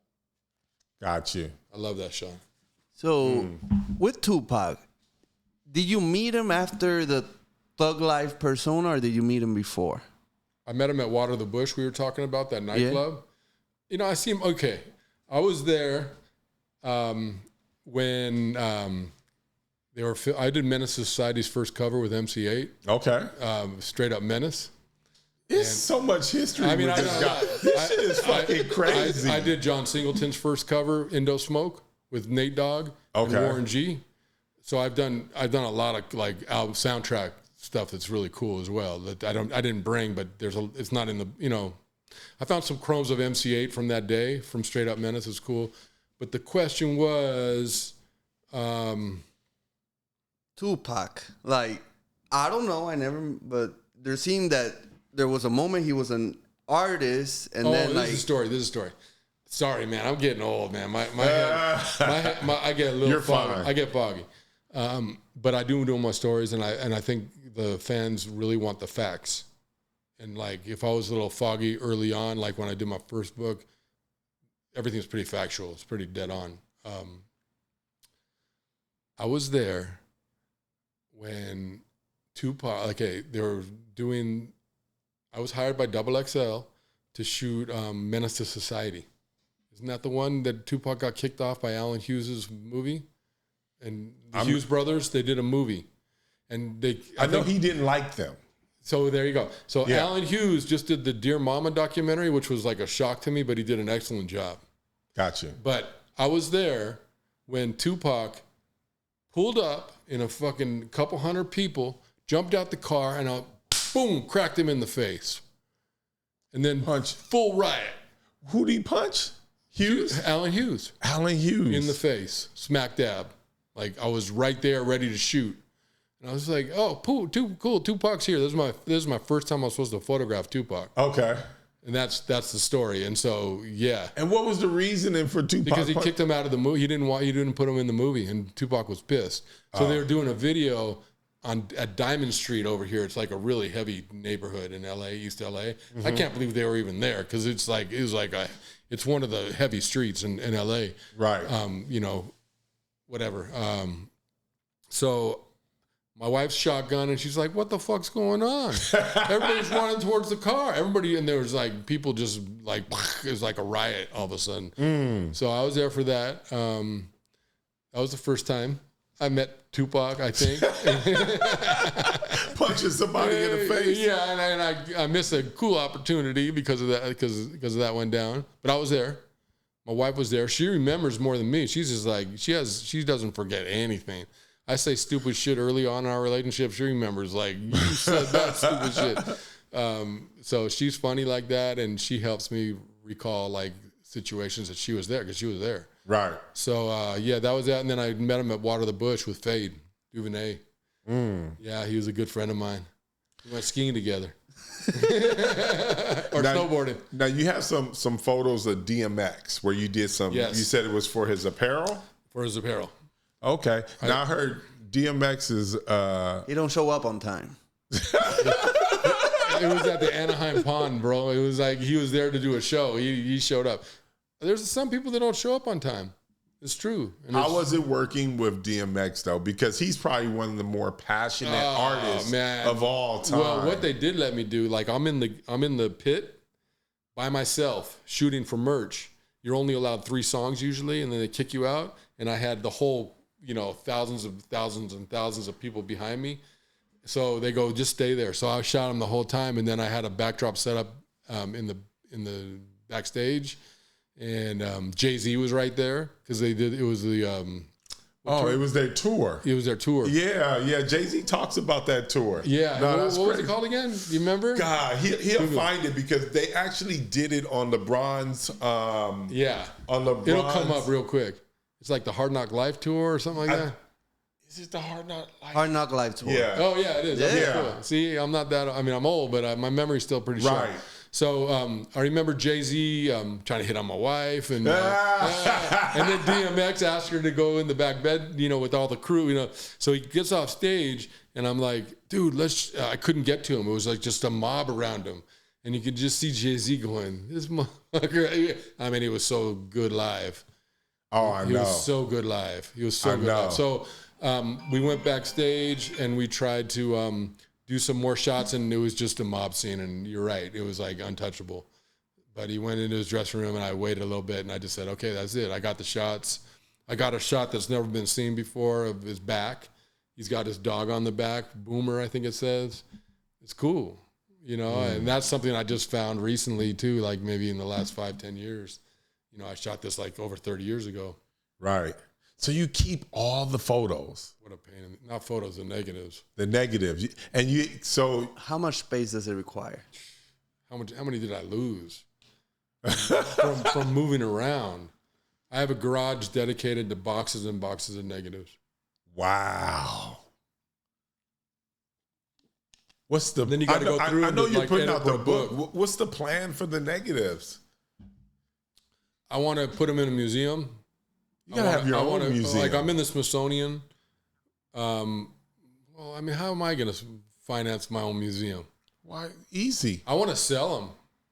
Got you. I love that shot. So, with Tupac, did you meet him after the Thug Life persona, or did you meet him before? I met him at Water the Bush. We were talking about that nightclub. I see him. Okay, I was there. When I did Menace Society's first cover with MC8. Okay. Straight Up Menace. There's so much history with this guy. This shit is fucking crazy. I did John Singleton's first cover, Indo Smoke, with Nate Dogg and Warren G. So I've done a lot of album soundtrack stuff that's really cool as well. That I didn't bring, but it's not in the I found some chromes of MC8 from that day from Straight Up Menace. It's cool. But the question was, Tupac. I don't know. But there seemed that there was a moment he was an artist, and then this is a story. Sorry, man, I'm getting old, man. My head, I get a little You're foggy. fine. I get foggy. But I do my stories, and I think the fans really want the facts. And if I was a little foggy early on, like when I did my first book, everything's pretty factual. It's pretty dead on. I was there when Tupac, they were doing, I was hired by XXL to shoot Menace to Society. Isn't that the one that Tupac got kicked off by Alan Hughes' movie? And the Hughes brothers, they did a movie. And I know he didn't like them. So there you go. So Alan Hughes just did the Dear Mama documentary, which was like a shock to me, but he did an excellent job. Gotcha. But I was there when Tupac pulled up in a fucking couple hundred people, jumped out the car, and boom, cracked him in the face. And then full riot. Who'd he punch? Hughes? Alan Hughes. Alan Hughes. In the face. Smack dab. I was right there ready to shoot. And I was like, oh, cool, Tupac's here. This is my first time I was supposed to photograph Tupac. Okay. And that's the story. And so, yeah. And what was the reasoning for Tupac? Because he kicked him out of the movie. He didn't put him in the movie, and Tupac was pissed. So they were doing a video at Diamond Street over here. It's like a really heavy neighborhood in LA, East LA. Mm-hmm. I can't believe they were even there because it's one of the heavy streets in LA. Right. Whatever. So My wife's shotgun, and she's like, "What the fuck's going on?" Everybody's running towards the car. Everybody, and there was like people just like it was like a riot all of a sudden. So I was there for that. That was the first time I met Tupac, I think. Punching somebody in the face. Yeah, and I missed a cool opportunity because of that because that went down. But I was there. My wife was there. She remembers more than me. She's just like she doesn't forget anything. I say stupid shit early on in our relationship. She remembers, like, you said that stupid shit. So she's funny like that, and she helps me recall, like, situations that she was there, because she was there. Right. So, yeah, that was that. And then I met him at Water the Bush with Fade Duvernay. Yeah, he was a good friend of mine. We went skiing together. Or snowboarding. Now, you have some photos of DMX where you did some, Yes. You said it was for his apparel? For his apparel. Okay. Now I heard DMX is He don't show up on time. It was at the Anaheim Pond, bro. It was like he was there to do a show. He showed up. There's some people that don't show up on time. It's true. And how was it working with DMX though? Because he's probably one of the more passionate artists of all time. Well, what they did let me do, like I'm in the pit by myself shooting for merch. You're only allowed 3 songs usually, and then they kick you out. And I had the whole, thousands of people behind me. So they go, just stay there. So I shot them the whole time, and then I had a backdrop set up in the backstage, and Jay-Z was right there because it was the it was their tour. It was their tour. Yeah. Jay-Z talks about that tour. Yeah. No, what was it called again? Do you remember? God, he'll find it because they actually did it on LeBron's. On LeBron's. It'll come up real quick. It's like the Hard Knock Life tour or something like that. Is it the Hard Knock Life? Hard Knock Life tour. Yeah. Oh, yeah, it is. Yeah. Okay, cool. See, I'm not that, I'm old, but my memory's still pretty sharp. Right. So I remember Jay-Z trying to hit on my wife, and then DMX asked her to go in the back bed, with all the crew, So he gets off stage, and I'm like, dude, I couldn't get to him. It was like just a mob around him. And you could just see Jay-Z going, this motherfucker. I mean, he was so good live. Oh, I know. He was so good live. He was so good live. So we went backstage, and we tried to do some more shots, and it was just a mob scene. And you're right, it was like untouchable. But he went into his dressing room, and I waited a little bit, and I just said, okay, that's it. I got the shots. I got a shot that's never been seen before of his back. He's got his dog on the back, Boomer, I think it says. It's cool, and that's something I just found recently too, like maybe in the last 5-10 years. I shot this like over 30 years ago. Right. So you keep all the photos. What a pain. Not photos, the negatives. The negatives. And how much space does it require? How many did I lose? from moving around. I have a garage dedicated to boxes and boxes of negatives. Wow. What's the? Then you got to go through. I know you're putting out the book. What's the plan for the negatives? I want to put them in a museum. You gotta have your own museum. Like I'm in the Smithsonian. Well, I mean, how am I going to finance my own museum? Why? Easy. I want to sell them.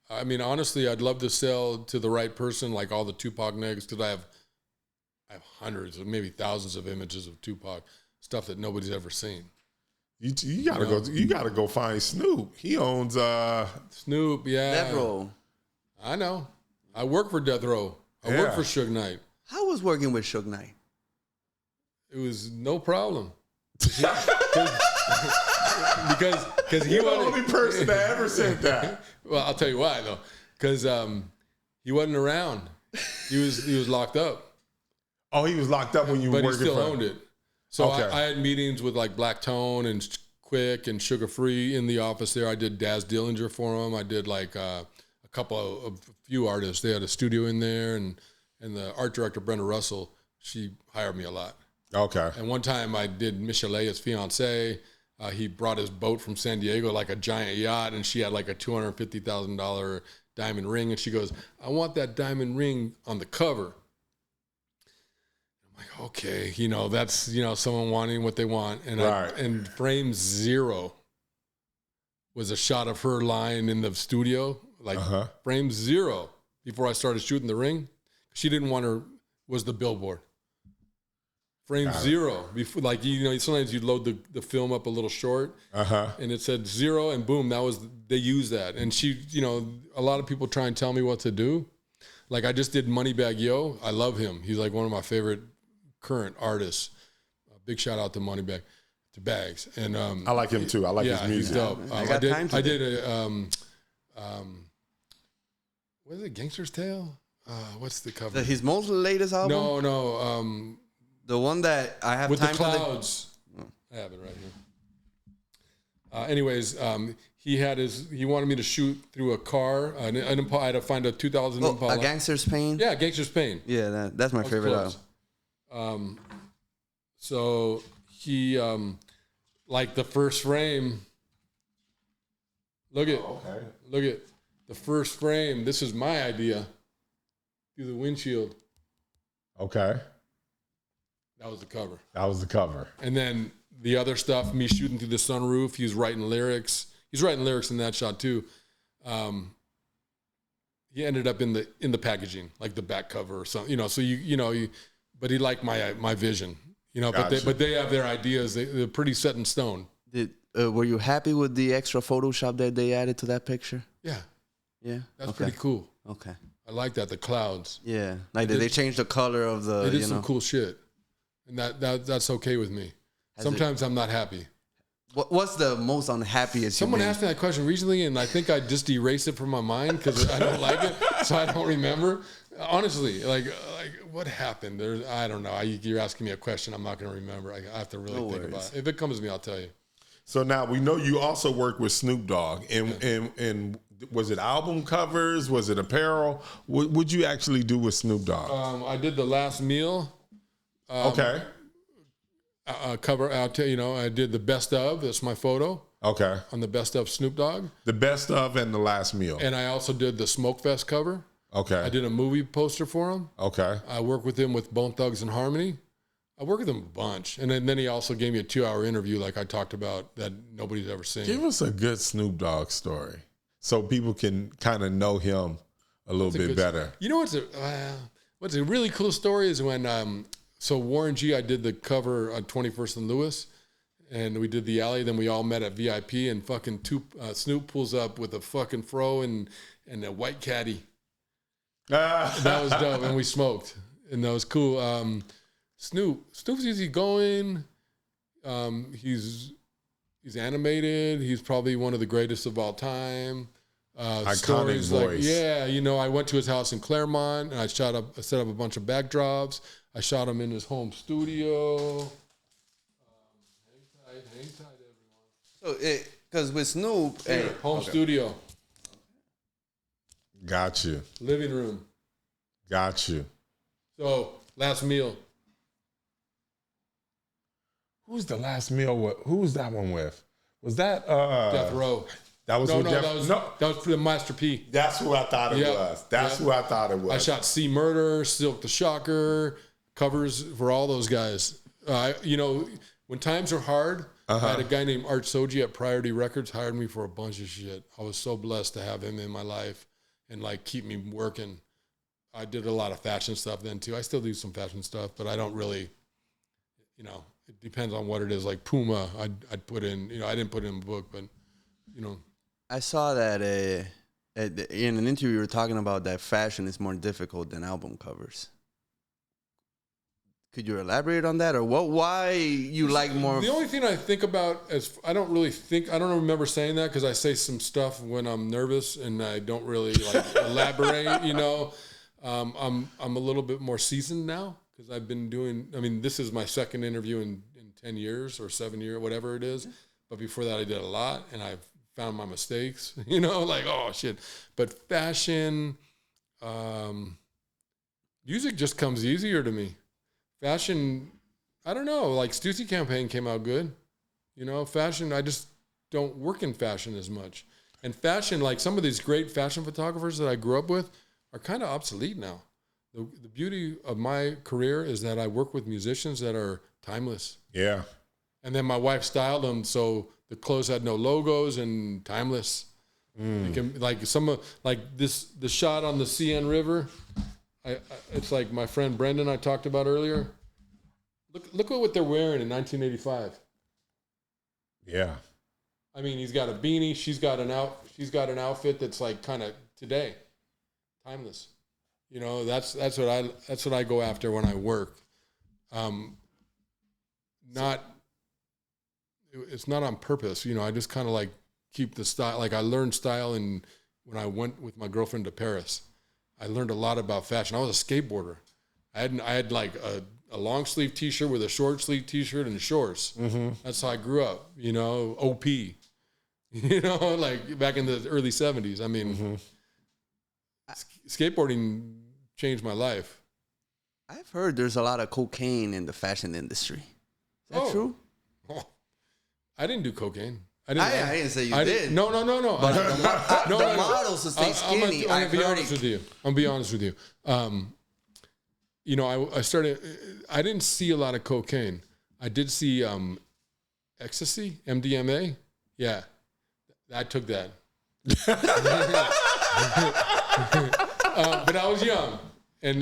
I mean, honestly, I'd love to sell to the right person, like all the Tupac negs, because I have hundreds, or maybe thousands of images of Tupac, stuff that nobody's ever seen. You gotta go. You gotta go find Snoop. He owns Snoop. Yeah, Death Row. I know. I work for Death Row. I work for Suge Knight. How was working with Suge Knight? It was no problem. Because he You're the only person that ever said that. Well, I'll tell you why though. Because he wasn't around. He was locked up. Oh, he was locked up when you were working for him. But he still owned it. So okay. I had meetings with like Black Tone and Quick and Sugar Free in the office there. I did Daz Dillinger for him. I did like a few artists. They had a studio in there, and the art director Brenda Russell, she hired me a lot. Okay. And one time I did Michele's fiance. He brought his boat from San Diego, like a giant yacht, and she had like a $250,000 diamond ring, and she goes, "I want that diamond ring on the cover." I'm like, okay, that's someone wanting what they want, and and frame 0 was a shot of her lying in the studio, like frame 0 before I started shooting the ring. She didn't want her, was the billboard. Frame 0. Before, like, sometimes you load the film up a little short, and it said 0, and boom, they use that. And she, a lot of people try and tell me what to do. Like, I just did Moneybagg Yo. I love him. He's like one of my favorite current artists. Big shout out to Moneybagg, to Bags. And I like him too. I like his music. He's dope. I did a what is it? Gangster's Tale? What's the cover? His most latest album? No. The one that I have with time the clouds. I have it right here. Anyways, he wanted me to shoot through a car. I had to find a 2000 Impala. A Gangster's Pain? Yeah, Gangster's Pain. Yeah, that's my favorite album. So he, like the first frame. Look at the first frame. This is my idea. Through the windshield. Okay. That was the cover. That was the cover. And then the other stuff, me shooting through the sunroof. He was writing lyrics. He's writing lyrics in that shot too. He ended up in the packaging, like the back cover or something. But he liked my vision. Gotcha. But they have their ideas. They're pretty set in stone. Were you happy with the extra Photoshop that they added to that picture? Yeah. Yeah. That's pretty cool. Okay. I like that, the clouds. Yeah. Like they changed the color of the. They did some cool shit. And that's okay with me. Sometimes I'm not happy. What's the most unhappiest? Someone asked me that question recently, and I think I just erased it from my mind because I don't like it, so I don't remember. Honestly, like what happened? I don't know. You're asking me a question I'm not going to remember. I have to really think about it. If it comes to me, I'll tell you. So now we know you also work with Snoop Dogg, and was it album covers? Was it apparel? What would you actually do with Snoop Dogg? I did The Last Meal. Okay. Cover out. I did the best of. That's my photo. Okay. On the best of Snoop Dogg. The best of and The Last Meal. And I also did the Smoke Fest cover. Okay. I did a movie poster for him. Okay. I worked with him with Bone Thugs and Harmony. I worked with him a bunch. And then he also gave me a 2-hour interview like I talked about that nobody's ever seen. Give us a good Snoop Dogg story so people can kind of know him a little bit better. You know what's a really cool story is when so Warren G, I did the cover on 21st and Lewis, and we did the alley. Then we all met at VIP, and fucking Snoop pulls up with a fucking fro and a white caddy. That was dope, and we smoked, and that was cool. Snoop's easy going. He's animated. He's probably one of the greatest of all time. Iconic voice. I went to his house in Claremont, and I set up a bunch of backdrops. I shot him in his home studio. Hang tight, everyone. So, because with Snoop, home studio. Got you. Living room. Got you. So, Last Meal. Who's The Last Meal with? Who was that one with? Was that Death Row? That was that was for the Master P. That's who I thought it was. That's who I thought it was. I shot C Murder, Silk the Shocker, covers for all those guys. When times are hard, I had a guy named Art Soji at Priority Records hired me for a bunch of shit. I was so blessed to have him in my life and like keep me working. I did a lot of fashion stuff then too. I still do some fashion stuff, but I don't really, it depends on what it is. Like Puma, I'd put in, I didn't put it in the book, but I saw that in an interview you were talking about that fashion is more difficult than album covers. Could you elaborate on that, or why you like more? The only thing I think about is I don't remember saying that because I say some stuff when I'm nervous and I don't really elaborate. I'm a little bit more seasoned now because I've been doing. I mean, this is my second interview in 10 years or 7 years, whatever it is. But before that, I did a lot, and I've found my mistakes. Oh shit. But fashion, music just comes easier to me. Fashion, I don't know, like Stussy campaign came out good. Fashion, I just don't work in fashion as much. And fashion, like some of these great fashion photographers that I grew up with are kind of obsolete now. The beauty of my career is that I work with musicians that are timeless. Yeah. And then my wife styled them so the clothes had no logos and timeless. The shot on the CN River, it's like my friend Brendan I talked about earlier. Look at what they're wearing in 1985. Yeah. I mean, he's got a beanie. She's got an outfit that's like kind of today, timeless. You know, that's what I go after when I work. It's not on purpose. You know, I just kind of like keep the style. Like I learned style when I went with my girlfriend to Paris. I learned a lot about fashion. I was a skateboarder. I had like a long sleeve T-shirt with a short sleeve T-shirt and shorts. Mm-hmm. That's how I grew up. You know, OP. You know, like back in the early 70s. I mean, skateboarding changed my life. I've heard there's a lot of cocaine in the fashion industry. Is that true? Oh, I didn't do cocaine. I didn't say you did. No. But the models to stay skinny. I'm gonna be honest with you. You know, I started. I didn't see a lot of cocaine. I did see ecstasy, MDMA. Yeah, I took that. But I was young, and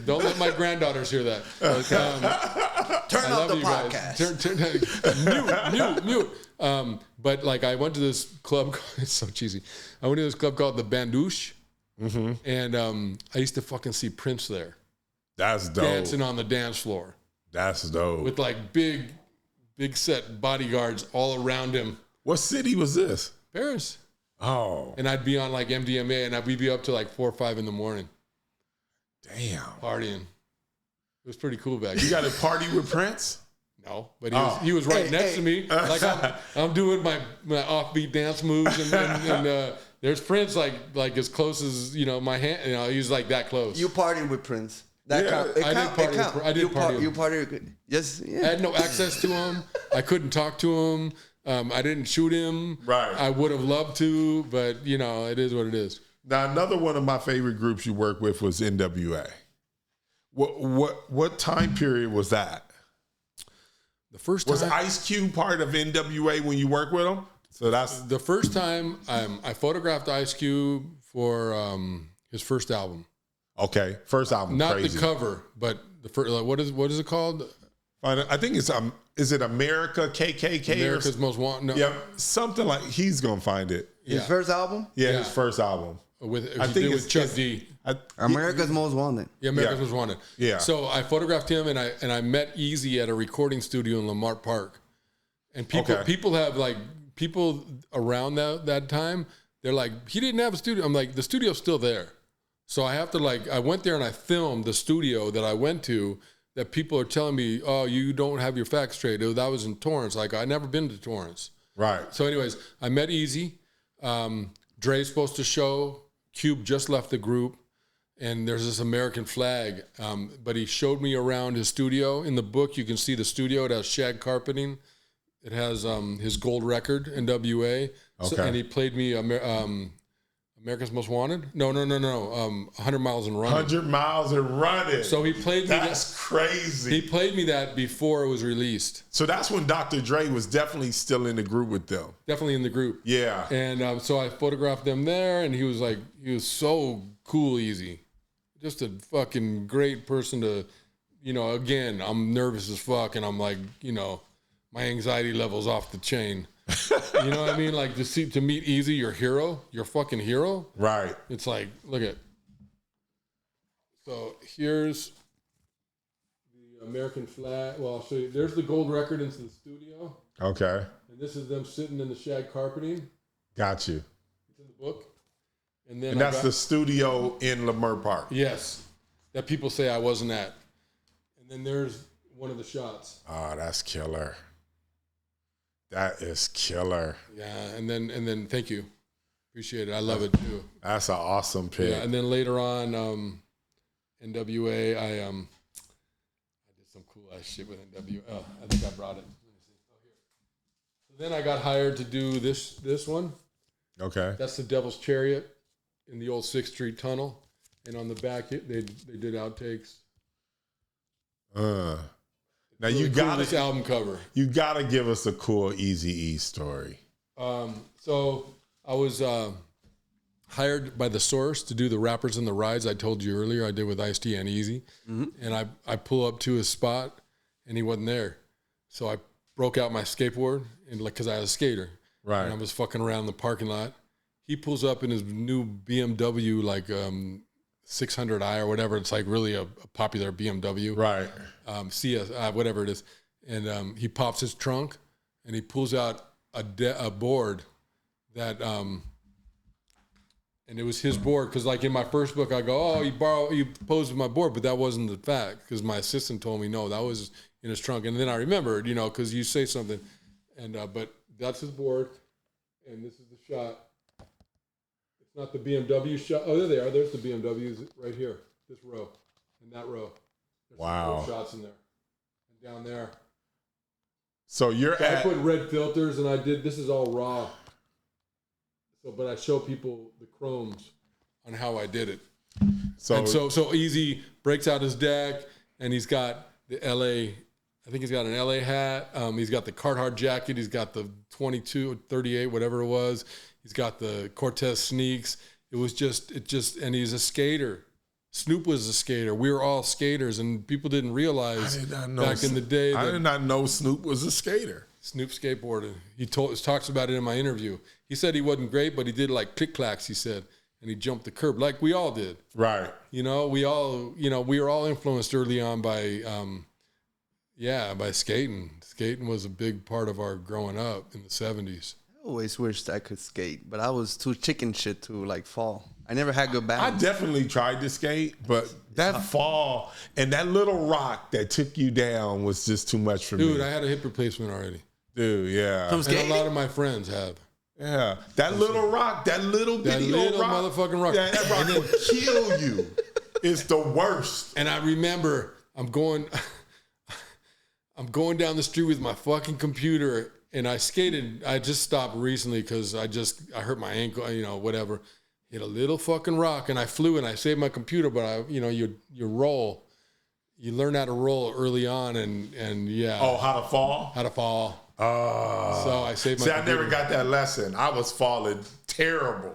don't let my granddaughters hear that. Turn off the podcast. Mute. But like I went to this club. It's so cheesy. I went to this club called the Bandouche, and I used to fucking see Prince there. That's dope. Dancing on the dance floor. That's dope. With like big set bodyguards all around him. What city was this? Paris. Oh. And I'd be on like MDMA, and we'd be up to like 4 or 5 in the morning. Damn. Partying. It was pretty cool back then. You got a party with Prince? No, but he was right next to me. Like I'm doing my offbeat dance moves, and there's Prince like as close as, you know, my hand. You know, he was like that close. You partied with Prince. I did party. You partied. Yes. Yeah. I had no access to him. I couldn't talk to him. I didn't shoot him. Right. I would have loved to, but you know, it is what it is. Now, another one of my favorite groups you worked with was NWA. What time period was that? The first time was Ice Cube part of NWA when you worked with him? So that's the first time I photographed Ice Cube for his first album. Okay, first album. Not crazy. the cover, but the first. Like, what is it called? I think it's is it America KKK? America's Most Wanted. No. Yeah, something like he's gonna find it. His first album? Yeah, his first album. I think it's Chuck D. America's Most Wanted. Yeah, America's Most Wanted. Yeah. So I photographed him, and I met Eazy at a recording studio in Lamar Park, and people have like people around that time. They're like, he didn't have a studio. I'm like, the studio's still there. So I have to I went there and I filmed the studio that I went to, that people are telling me, oh, you don't have your facts straight. That was in Torrance. Like, I'd never been to Torrance. Right. So anyways, I met Eazy. Dre's supposed to show. Cube just left the group. And there's this American flag. But he showed me around his studio. In the book, you can see the studio. It has shag carpeting. It has his gold record, NWA. Okay. So, and he played me America's Most Wanted? No. 100 Miles and Running. 100 Miles and Running. So he played me That's crazy. He played me that before it was released. So that's when Dr. Dre was definitely still in the group with them. Definitely in the group. Yeah. And so I photographed them there, and he was so cool, Eazy. Just a fucking great person to, you know, again, I'm nervous as fuck, and I'm like, you know, my anxiety level's off the chain. You know what I mean? Like to meet Eazy, your hero, your fucking hero. Right. It's like, look at. So here's the American flag. Well, I'll show you. There's the gold record into the studio. Okay. And this is them sitting in the shag carpeting. Got you. It's in the book. And then that's the studio in Lamar Park. Yes. That people say I wasn't at. And then there's one of the shots. Oh, that's killer. That is killer. Yeah, and then thank you. Appreciate it. I love it too. That's an awesome pick. Yeah, and then later on, NWA, I did some cool ass shit with NWA. Oh, I think I brought it. Let me see. Oh, here. So then I got hired to do this one. Okay. That's the Devil's Chariot in the old 6th Street Tunnel. And on the back, they did outtakes. Now really you got this album cover. You got to give us a cool Eazy-E story. So I was hired by The Source to do the Rappers and the Rides I told you earlier. I did with Ice-T and Eazy. Mm-hmm. And I pull up to his spot, and he wasn't there. So I broke out my skateboard and because I was a skater. Right. And I was fucking around in the parking lot. He pulls up in his new BMW, like 600i or whatever. It's like really a popular BMW. Right. CS, whatever it is. And he pops his trunk and he pulls out a board that, and it was his board. Cause like in my first book, I go, oh, you posed with my board, but that wasn't the fact. Cause my assistant told me, no, that was in his trunk. And then I remembered, cause you say something and, but that's his board. And this is the shot. It's not the BMW shot. Oh, there they are. There's the BMWs right here. This row and that row. There's wow. 4 shots in there. And down there. So I put red filters and I did, this is all raw. So, but I show people the chromes on how I did it. So Eazy breaks out his deck and he's got the LA, I think he's got an LA hat. He's got the Carhartt jacket. He's got the 22, 38, whatever it was. He's got the Cortez sneaks. And he's a skater. Snoop was a skater. We were all skaters, and people didn't realize back in the day. I did not know Snoop was a skater. Snoop skateboarded. He talks about it in my interview. He said he wasn't great, but he did like click clacks. He said, and he jumped the curb like we all did. Right. We were all influenced early on by skating. Skating was a big part of our growing up in the 70s. I always wished I could skate, but I was too chicken shit to like fall. I never had good balance. I definitely tried to skate, but that fall and that little rock that took you down was just too much for me. Dude, I had a hip replacement already. Dude, yeah. From skating? And a lot of my friends have. Yeah. That little rock, that little bitty old rock. Motherfucking rock. Yeah, that rock would kill you. It's the worst. And I remember I'm going down the street with my fucking computer and I skated. I just stopped recently because I hurt my ankle, whatever. Hit a little fucking rock and I flew and I saved my computer, but you roll. You learn how to roll early on and yeah. Oh, how to fall? How to fall. So I saved my computer. I never got that lesson. I was falling terrible.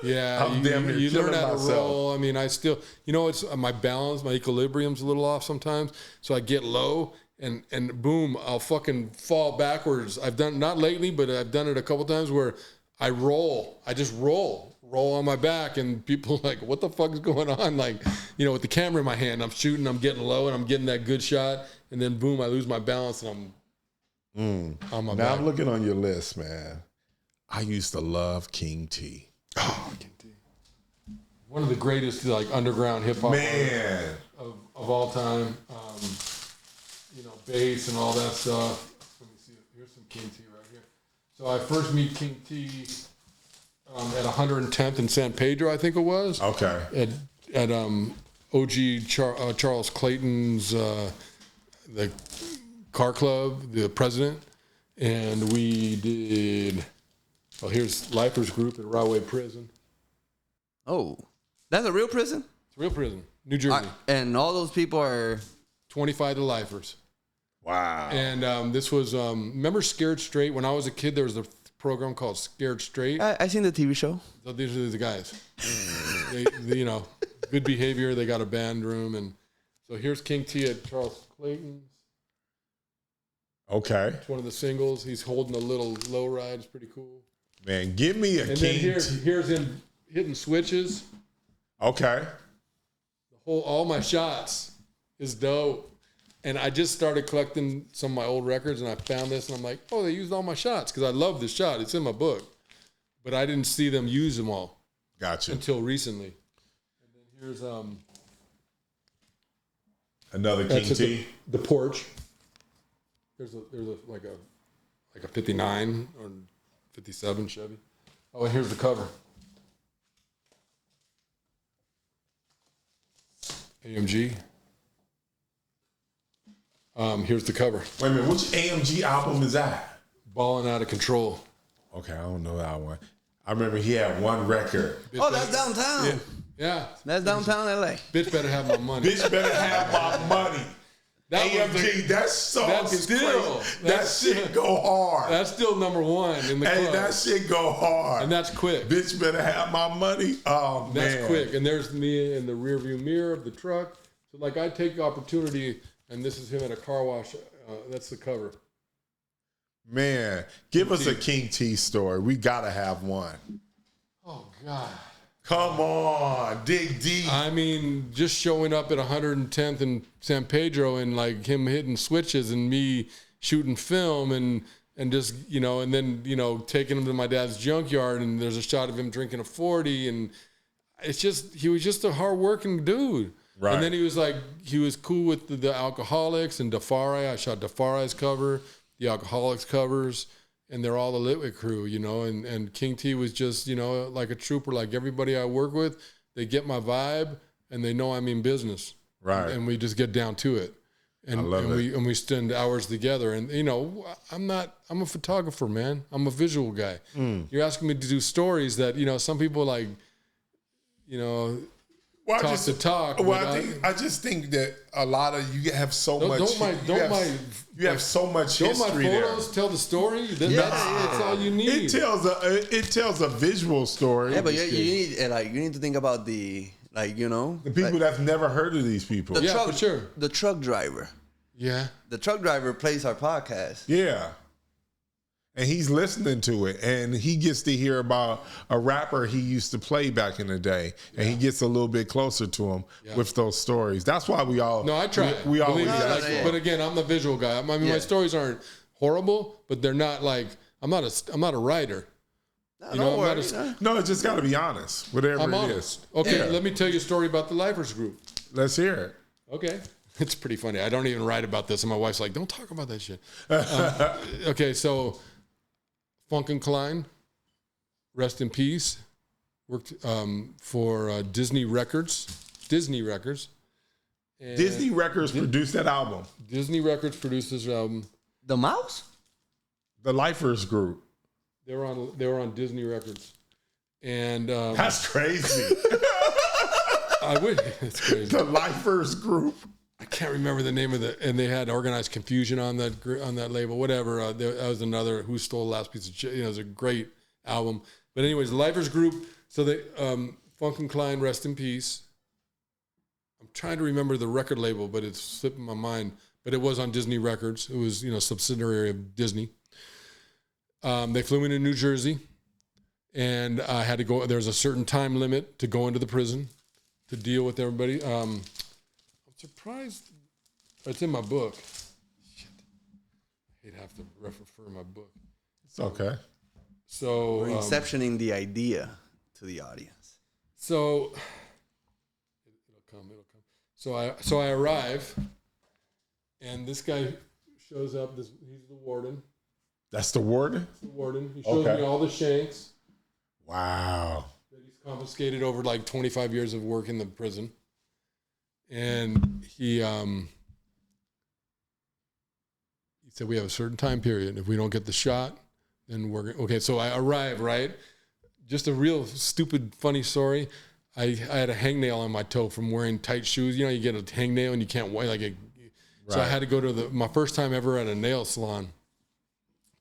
Yeah, you learn how to roll. I mean, I still, it's my balance, my equilibrium's a little off sometimes. So I get low and boom, I'll fucking fall backwards. I've done, not lately, but I've done it a couple times where I roll. I just roll on my back and people are like, what the fuck is going on? Like, with the camera in my hand, I'm shooting, I'm getting low and I'm getting that good shot. And then boom, I lose my balance and I'm on my back. Now I'm looking on your list, man. I used to love King T. Oh, King T. One of the greatest underground hip hop of all time. Bass and all that stuff. Let me see. Here's some King T right here. So I first meet King T at 110th in San Pedro, I think it was. Okay. At OG Charles Clayton's the car club, the president, and we did. Well, here's Lifers Group at Rahway Prison. Oh, that's a real prison? It's a real prison, New Jersey. And all those people are 25 to lifers. Wow. And this was, remember Scared Straight? When I was a kid, there was a program called Scared Straight. I seen the TV show. So these are the guys. they, good behavior. They got a band room. And so here's King T at Charles Clayton's. Okay. It's one of the singles. He's holding a little low ride. It's pretty cool. Man, give me a and King then here's him hitting switches. Okay. All my shots is dope. And I just started collecting some of my old records, and I found this, and I'm like, oh, they used all my shots because I love this shot. It's in my book. But I didn't see them use them all. Gotcha. Until recently. And then here's another King T. The porch. There's like a 59 or 57 Chevy. Oh, and here's the cover. AMG. Here's the cover. Wait a minute, which AMG album is that? Ballin' Out of Control. Okay, I don't know that one. I remember he had one record. That's downtown. Yeah. That's downtown LA. Bitch better have my money. Bitch better have my money. AMG, that song is still crazy. That shit go hard. That's still number one in the club. Hey, that shit go hard. And that's quick. Bitch better have my money. Oh, man. That's quick. And there's me in the rearview mirror of the truck. So, I take the opportunity And this is him at a car wash. That's the cover. Man, give us a King T story. We got to have one. Oh, God. Come on, dig deep. I mean, just showing up at 110th and San Pedro and like him hitting switches and me shooting film and just, you know, and then, you know, taking him to my dad's junkyard and there's a shot of him drinking a 40 and it's just, he was just a hardworking dude. Right. And then he was like, he was cool with the Alcoholics and Defari. I shot Defari's cover, the Alcoholics covers. And they're all the Litwick crew, you know, and King T was just, you know, like a trooper, like everybody I work with, they get my vibe and they know I'm in business. Right. And we just get down to it. And, I love it. we spend hours together. And, you know, I'm a photographer, man. I'm a visual guy. You're asking me to do stories that, you know, some people like, you know, well, talk. Well, I just think that a lot of you have so much. You have so much history there. Don't my photos tell the story? That's all you need. It tells a visual story. Yeah, but you need to think about the people that's never heard of these people. For sure. The truck driver. Yeah. The truck driver plays our podcast. Yeah. And he's listening to it, and he gets to hear about a rapper he used to play back in the day, and he gets a little bit closer to him with those stories. That's why we all. No, I try. We always. But again, I'm the visual guy. I mean, my stories aren't horrible, but they're not like I'm not a writer. No, no, it's just got to be honest. Whatever I'm it honest. is. Okay, let me tell you a story about the Lifers group. Let's hear it. Okay. It's pretty funny. I don't even write about this, and my wife's like, "Don't talk about that shit." Okay, so. Funk and Klein, rest in peace, worked for Disney Records. And Disney Records produced that album. Disney Records produced this album. The Mouse? The Lifers group. They were on Disney Records. And that's crazy. I would. It's crazy. The Lifers group. I can't remember the name of and they had Organized Confusion on that label, whatever. That was another Who Stole the Last Piece of Shit. You know, it was a great album. But anyways, the Lifers group. So they Funk and Klein, rest in peace. I'm trying to remember the record label, but it's slipping my mind. But it was on Disney Records. It was, you know, subsidiary of Disney. They flew into New Jersey, and I had to go. There was a certain time limit to go into the prison to deal with everybody. Surprised. It's in my book. Shit. I'd have to refer my book. It's okay. So we're inceptioning the idea to the audience. So it'll come. So I arrive, and this guy shows up. He's the warden. That's the warden? That's the warden. He shows me all the shanks. Wow. That he's confiscated over like 25 years of work in the prison. And he said, we have a certain time period. If we don't get the shot, then we're okay. So I arrive, right? Just a real stupid, funny story. I had a hangnail on my toe from wearing tight shoes. You know, you get a hangnail and you can't wear So I had to go to my first time ever at a nail salon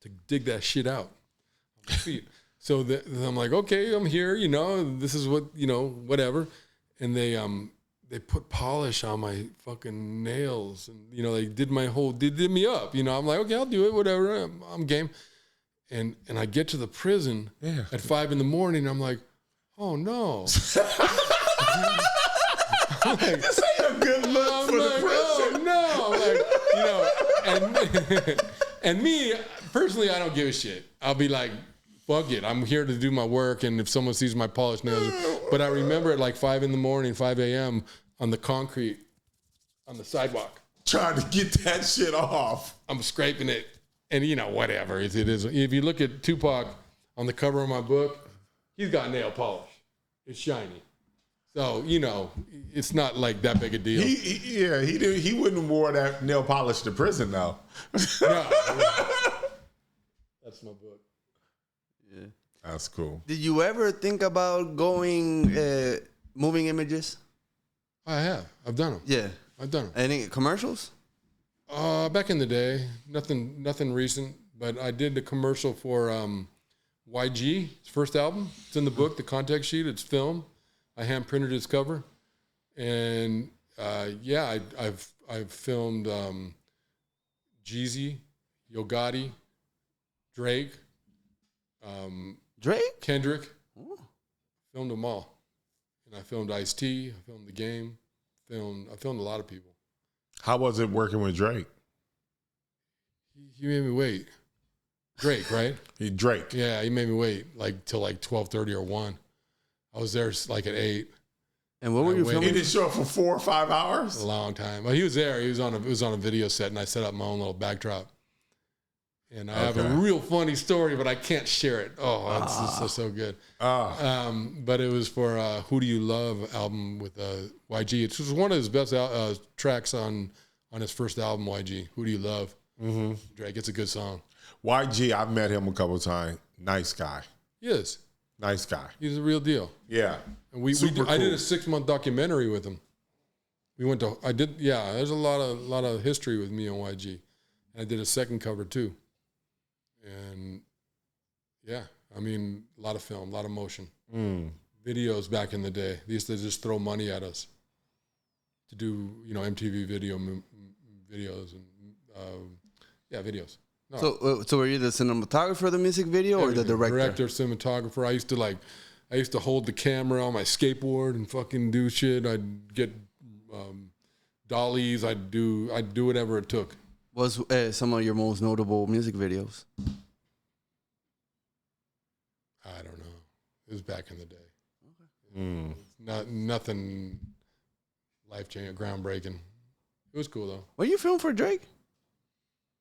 to dig that shit out on my feet. So I'm like, okay, I'm here. You know, this is what, you know, whatever. And they put polish on my fucking nails, and you know they did me up. You know, I'm like, okay, I'll do it, whatever. I'm game. And I get to the prison at 5 a.m. I'm like, oh no. Like, this ain't a good look for the prison. Oh no. I'm like, you know, and me personally, I don't give a shit. I'll be like, fuck it. I'm here to do my work, and if someone sees my polished nails. But I remember at like 5 a.m, on the concrete, on the sidewalk. Trying to get that shit off. I'm scraping it, and you know, whatever. It is. If you look at Tupac on the cover of my book, he's got nail polish. It's shiny. So, you know, it's not like that big a deal. He wouldn't have wore that nail polish to prison, though. No. That's my book. Yeah. That's cool. Did you ever think about going moving images? I have. I've done them. Yeah. I've done them. Any commercials? Back in the day, nothing recent, but I did the commercial for YG, his first album. It's in the book, the context sheet. It's film. I hand printed his cover, and I've I've filmed Jeezy, Yo Gotti, Drake, Kendrick. Ooh. Filmed them all. And I filmed Ice-T, I filmed The Game, I filmed a lot of people. How was it working with Drake? He made me wait. Drake, right? Drake. Yeah, he made me wait till 12:30 or 1. I was there at 8. And what were you filming? He didn't show up for 4 or 5 hours? A long time. Well, he was there. It was on a video set, and I set up my own little backdrop. And I have a real funny story, but I can't share it. Oh, it's so good. But it was for Who Do You Love album with YG. It was one of his best tracks on his first album, YG. Who Do You Love? Mm-hmm. Drake. It's a good song. YG, I've met him a couple of times. Nice guy. He is. Nice guy. He's a real deal. Yeah. And I did a 6-month documentary with him. There's a lot of history with me on YG. And I did a second cover too. And yeah, I mean, a lot of film, a lot of motion. Videos back in the day. They used to just throw money at us to do, MTV videos and videos. No. So were you the cinematographer of the music video or the director? Director, cinematographer. I used to hold the camera on my skateboard and fucking do shit. I'd get dollies. I'd do whatever it took. What's some of your most notable music videos? I don't know. It was back in the day. Okay. Nothing life-changing, groundbreaking. It was cool though. What you filmed for Drake?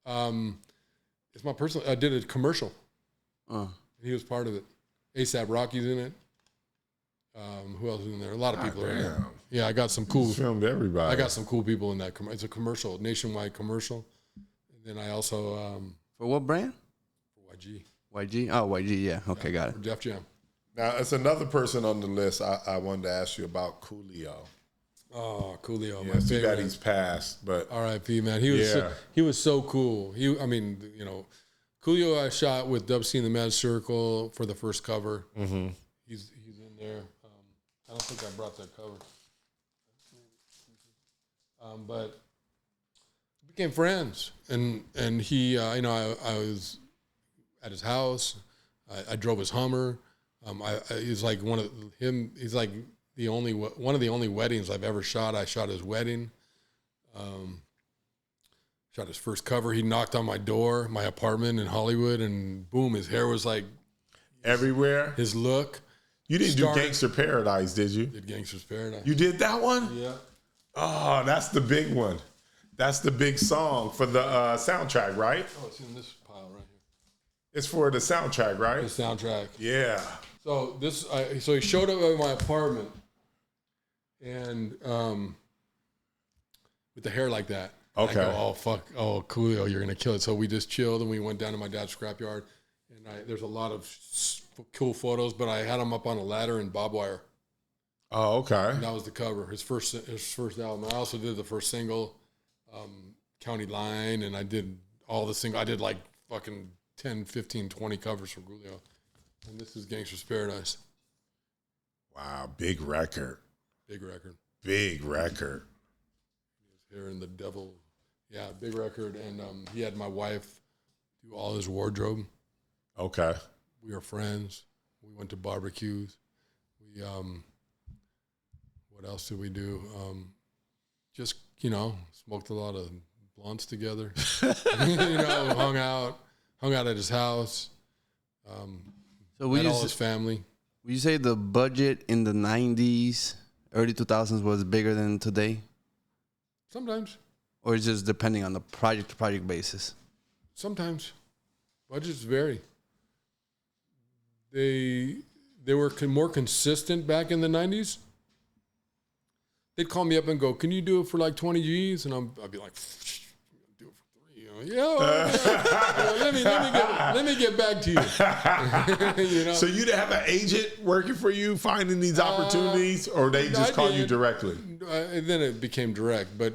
It's my personal. I did a commercial. He was part of it. A$AP Rocky's in it. Who else is in there? A lot of people are in there. Yeah, I got some cool. Filmed everybody. I got some cool people in that. It's a commercial, nationwide commercial. And then I also for what brand? For YG. YG. Oh, YG. Yeah. Okay, got it. For Def Jam. Now, it's another person on the list I wanted to ask you about, Coolio. Oh, Coolio. Yeah, too bad he's passed, but R.I.P. Man. He was so cool. Coolio I shot with Dub C and the Mad Circle for the first cover. Mm-hmm. He's in there. I don't think I brought that cover. But we became friends, and he, I was at his house. I drove his Hummer. He's like he's like one of the only weddings I've ever shot. I shot his wedding. Shot his first cover. He knocked on my door, my apartment in Hollywood, and boom, his hair was like everywhere. His look. You didn't do Gangster Paradise, did you? Did Gangster's Paradise. You did that one? Yeah. Oh, that's the big one. That's the big song for the soundtrack, right? Oh, it's in this pile right here. It's for the soundtrack, right? The soundtrack. Yeah. So so he showed up at my apartment, and with the hair like that. Okay. I go, oh fuck, oh Coolio, you're gonna kill it. So we just chilled and we went down to my dad's scrapyard, and there's a lot of cool photos, but I had him up on a ladder in barbed wire. Oh, okay. And that was the cover, his first album. I also did the first single, County Line, and I did all the singles. I did like fucking 10, 15, 20 covers for Coolio. And this is Gangster's Paradise. Wow, big record. Big record. Big record. Here in the Devil. Yeah, big record. And he had my wife do all his wardrobe. Okay. We were friends. We went to barbecues. We what else did we do? Just, smoked a lot of blunts together. Hung out at his house. So met all his family. Would you say the budget in the 90s, early 2000s was bigger than today? Sometimes. Or it's just depending on the project-to-project basis? Sometimes. Budgets vary. They were more consistent back in the 90s. They'd call me up and go, can you do it for like 20 G's? And I'd be like, do it for 3. Let me get back to you. So you didn't have an agent working for you, finding these opportunities, or they just call you directly? And then it became direct. But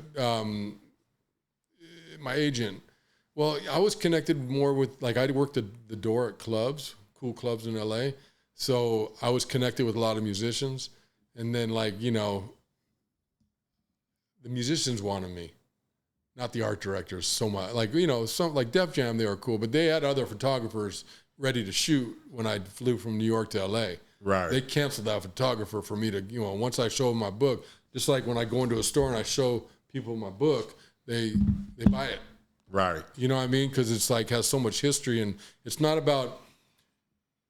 my agent, well, I was connected more with, like, I worked the door at clubs, cool clubs in LA. So I was connected with a lot of musicians. And then, like, the musicians wanted me. not the art directors so much. Like, you know, some like Def Jam, they were cool, but they had other photographers ready to shoot when I flew from New York to LA. Right. They canceled that photographer for me to, you know, once I show them my book, just like when I go into a store and I show people my book, they buy it. Right. You know what I mean? Because it's like has so much history, and it's not about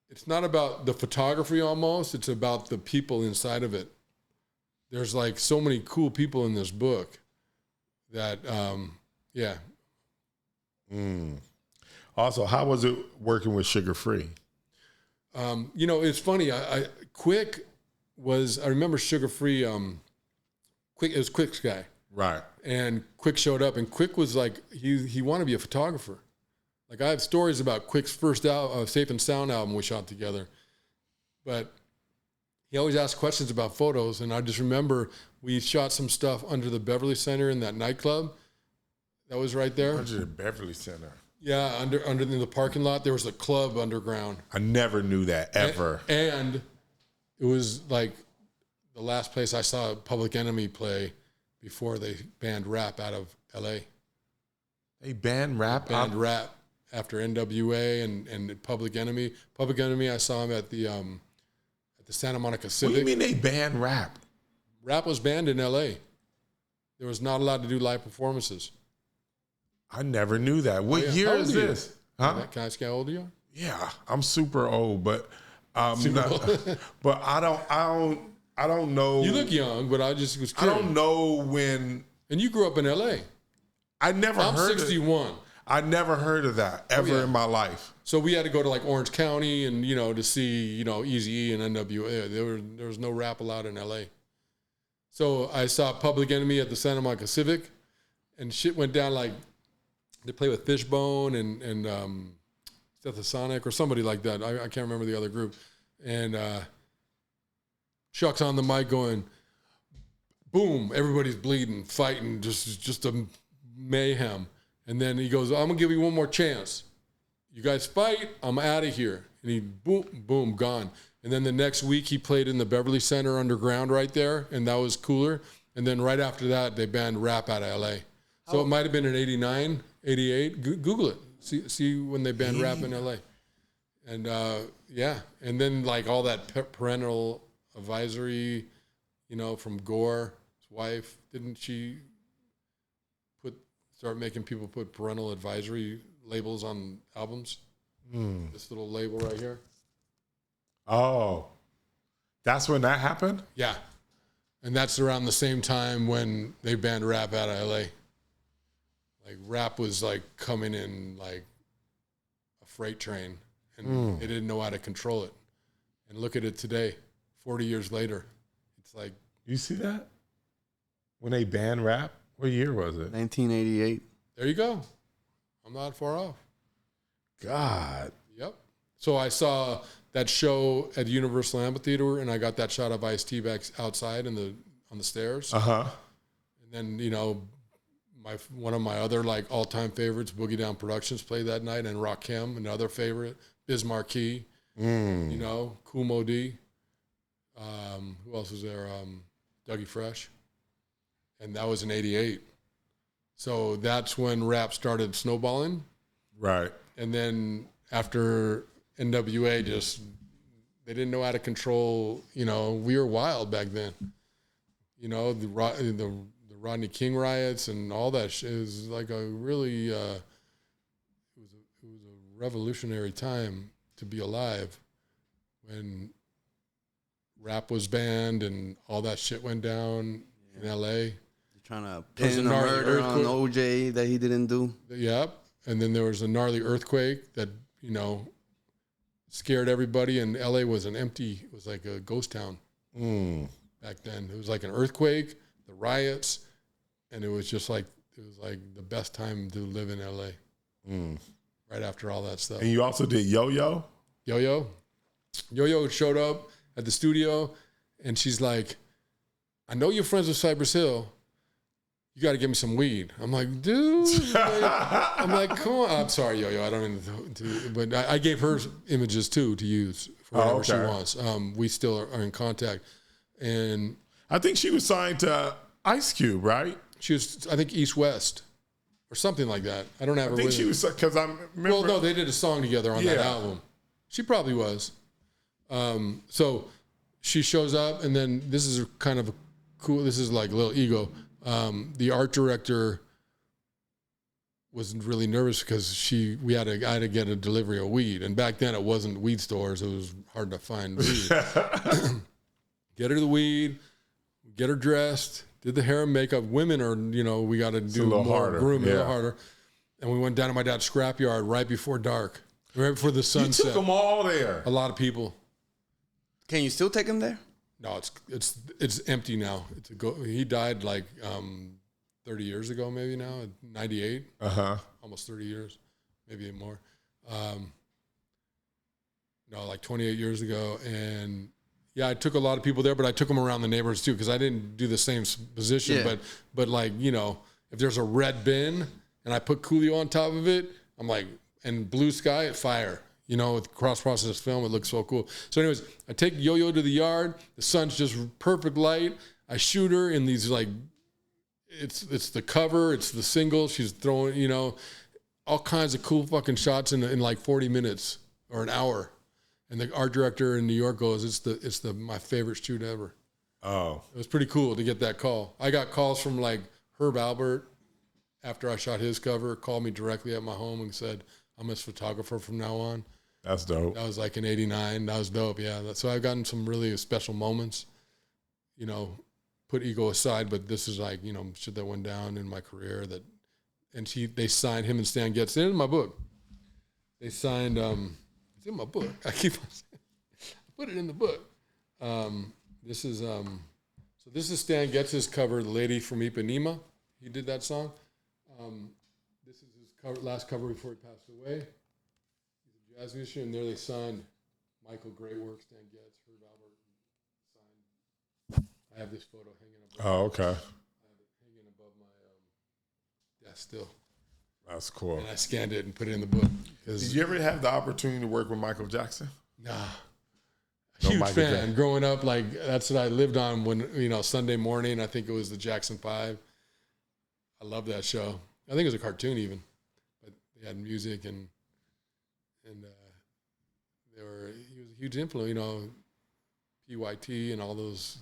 the photography almost. It's about the people inside of it. There's like so many cool people in this book that, yeah. Also, how was it working with Sugar Free? You know, it's funny. Quick was, I remember Sugar Free, Quick, it was Quick's guy. Right. And Quick showed up, and Quick was like, he wanted to be a photographer. Like, I have stories about Quick's first Safe and Sound album we shot together. But he always asked questions about photos, and I just remember we shot some stuff under the Beverly Center in that nightclub that was right there. Under the Beverly Center. Yeah, under in the parking lot, there was a club underground. I never knew that, ever. And it was like the last place I saw Public Enemy play before they banned rap out of L.A. They banned rap? Banned rap after NWA and Public Enemy. Public Enemy, I saw him at the Santa Monica Civic. What do you mean they banned rap? Rap was banned in L.A. There was not allowed to do live performances. I never knew that. What year is this? Huh? Can I ask how old you are? Yeah, I'm super old, but but I don't know. You look young, but I just was curious. I don't know when. And you grew up in L.A. I never I'm heard 61. I never heard of that ever in my life. So we had to go to like Orange County and, you know, to see, you know, Eazy-E and NWA. There was no rap allowed in L.A. So I saw Public Enemy at the Santa Monica Civic, and shit went down like they play with Fishbone and Stethosonic or somebody like that. I can't remember the other group. And Chuck's on the mic going, boom, everybody's bleeding, fighting, just a mayhem. And then he goes, I'm going to give you one more chance. You guys fight, I'm out of here. And he, boom, boom, gone. And then the next week he played in the Beverly Center underground right there, and that was cooler. And then right after that, they banned rap out of L.A. So it might have been in 89, 88. Google it. See when they banned rap in L.A. And, yeah. And then, like, all that parental advisory, you know, from Gore's wife. Didn't she start making people put parental advisory labels on albums? This little label right here. Oh. That's when that happened? Yeah. And that's around the same time when they banned rap out of L.A. Like, rap was, like, coming in like a freight train, and they didn't know how to control it. And look at it today, 40 years later. It's like... You see that? When they banned rap? What year was it? 1988. There you go. I'm not far off. God. Yep. So I saw that show at Universal Amphitheater, and I got that shot of Ice-T back outside on the stairs. Uh-huh. And then, you know... one of my other like all-time favorites, Boogie Down Productions, played that night, and Rakim, another favorite, Biz Markie, you know, Kool Moe Dee. Who else was there? Dougie Fresh. And that was in 88. So that's when rap started snowballing. Right. And then after NWA they didn't know how to control, you know, we were wild back then. You know, the Rodney King riots and all that shit. It was like a really, it was a revolutionary time to be alive when rap was banned and all that shit went down in L.A. You're trying to pin a murder on OJ that he didn't do. Yep. And then there was a gnarly earthquake that, you know, scared everybody, and L.A. was it was like a ghost town back then. It was like an earthquake, the riots, and it was like the best time to live in L.A. Right after all that stuff. And you also did Yo-Yo? Yo-Yo showed up at the studio, and she's like, I know you're friends with Cypress Hill. You got to give me some weed. I'm like, dude. I'm like, come on. I'm sorry, Yo-Yo. I don't mean to, but I gave her images too to use for whatever she wants. We still are in contact. And I think she was signed to Ice Cube, right? She was, I think, East West. or something like that. I don't have her I think with she me. was, because I remember. Well, no, they did a song together on that album. She probably was. So she shows up, and then this is kind of a cool, this is like a little ego. The art director was really nervous because I had to get a delivery of weed. And back then it wasn't weed stores. It was hard to find weed. Get her the weed, get her dressed, did the hair and makeup. Women are, we got to do more grooming, a little harder. And we went down to my dad's scrapyard right before dark, right before the sun set. You took them all there. A lot of people. Can you still take them there? No, it's empty now. He died like 30 years ago, maybe now, 98. Almost 30 years, maybe more. No, like 28 years ago. And yeah, I took a lot of people there, but I took them around the neighborhoods too, because I didn't do the same position. Yeah. But like, if there's a red bin and I put Coolio on top of it, I'm like, and blue sky at fire. With cross-processed film, it looks so cool. So anyways, I take Yo-Yo to the yard. The sun's just perfect light. I shoot her in these like, it's the cover, it's the single. She's throwing, all kinds of cool fucking shots in like 40 minutes or an hour. And the art director in New York goes, it's my favorite shoot ever. Oh. It was pretty cool to get that call. I got calls from like Herb Albert after I shot his cover, called me directly at my home and said, I'm his photographer from now on. That's dope. That was like in '89. That was dope. Yeah. So I've gotten some really special moments. Put ego aside, but this is like shit that went down in my career. They signed him and Stan Getz. It's in my book. They signed. It's in my book. I keep on saying, I put it in the book. This is Stan Getz's cover, "The Lady from Ipanema." He did that song. This is his last cover before he passed away. Jazz musician, and there they signed Michael Greatwork, Stan Getz, Herb Albert signed. I have this photo hanging above. Oh, okay. I have it hanging above my desk still. That's cool. And I scanned it and put it in the book. Did you ever have the opportunity to work with Michael Jackson? Nah. Huge fan. Jackson. Growing up, like that's what I lived on when, Sunday morning, I think it was the Jackson 5. I love that show. I think it was a cartoon even. But they had music and he was a huge influence, PYT and all those,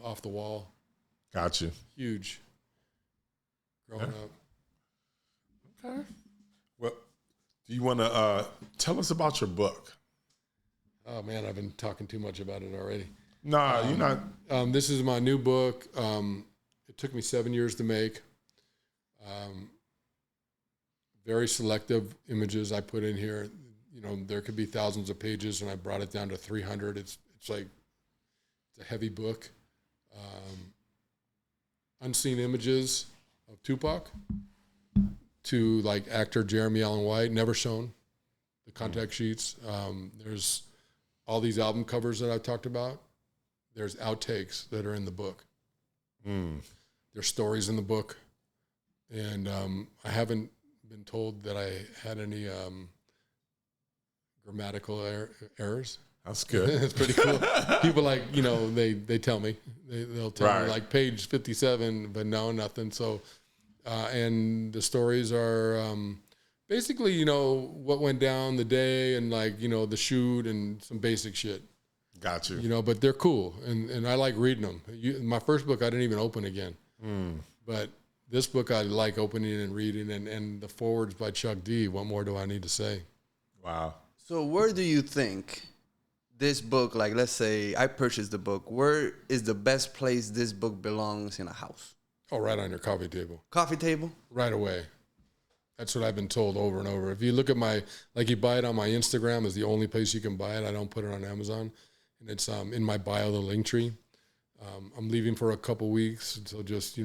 Off the Wall. Gotcha. Huge. Growing up. Okay. Well, do you want to tell us about your book? Oh man, I've been talking too much about it already. Nah, you're not. This is my new book. It took me 7 years to make. Very selective images I put in here. There could be thousands of pages, and I brought it down to 300. It's a heavy book. Unseen images of Tupac to like actor Jeremy Allen White, never shown. The contact sheets. There's all these album covers that I talked about. There's outtakes that are in the book. There's stories in the book, and I haven't been told that I had any grammatical errors. That's good. It's pretty cool. People they tell me. They'll tell me like page 57, but no, nothing. So, and the stories are basically, what went down the day and the shoot and some basic shit. Got you. But they're cool. And I like reading them. My first book, I didn't even open again. But this book, I like opening and reading, and the forwards by Chuck D. What more do I need to say? Wow. So where do you think this book, like let's say I purchased the book, where is the best place this book belongs in a house? Oh, right on your coffee table. Coffee table? Right away. That's what I've been told over and over. If you look at you buy it on my Instagram is the only place you can buy it. I don't put it on Amazon. And it's in my bio, the link tree. I'm leaving for a couple weeks, so just,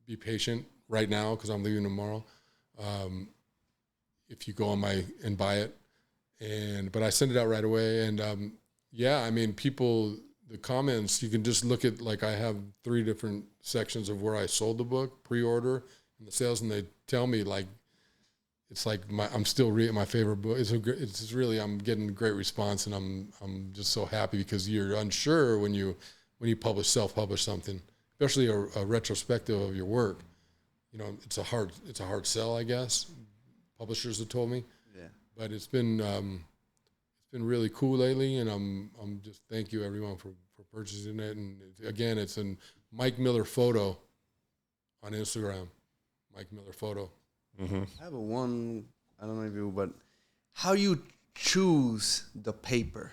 be patient right now because I'm leaving tomorrow. If you go on and buy it. But I send it out right away. And people, the comments, you can just look at, I have 3 different sections of where I sold the book, pre-order, and the sales, and they tell me, it's like I'm still reading my favorite book. It's really, I'm getting great response, and I'm just so happy because you're unsure when you self-publish something, especially a retrospective of your work. it's a hard sell, I guess. Publishers have told me. Yeah. But it's been really cool lately, and I'm just thank you everyone for purchasing it. And again, it's a Mike Miller photo on Instagram. Mike Miller photo. I have I don't know if you, but how you choose the paper?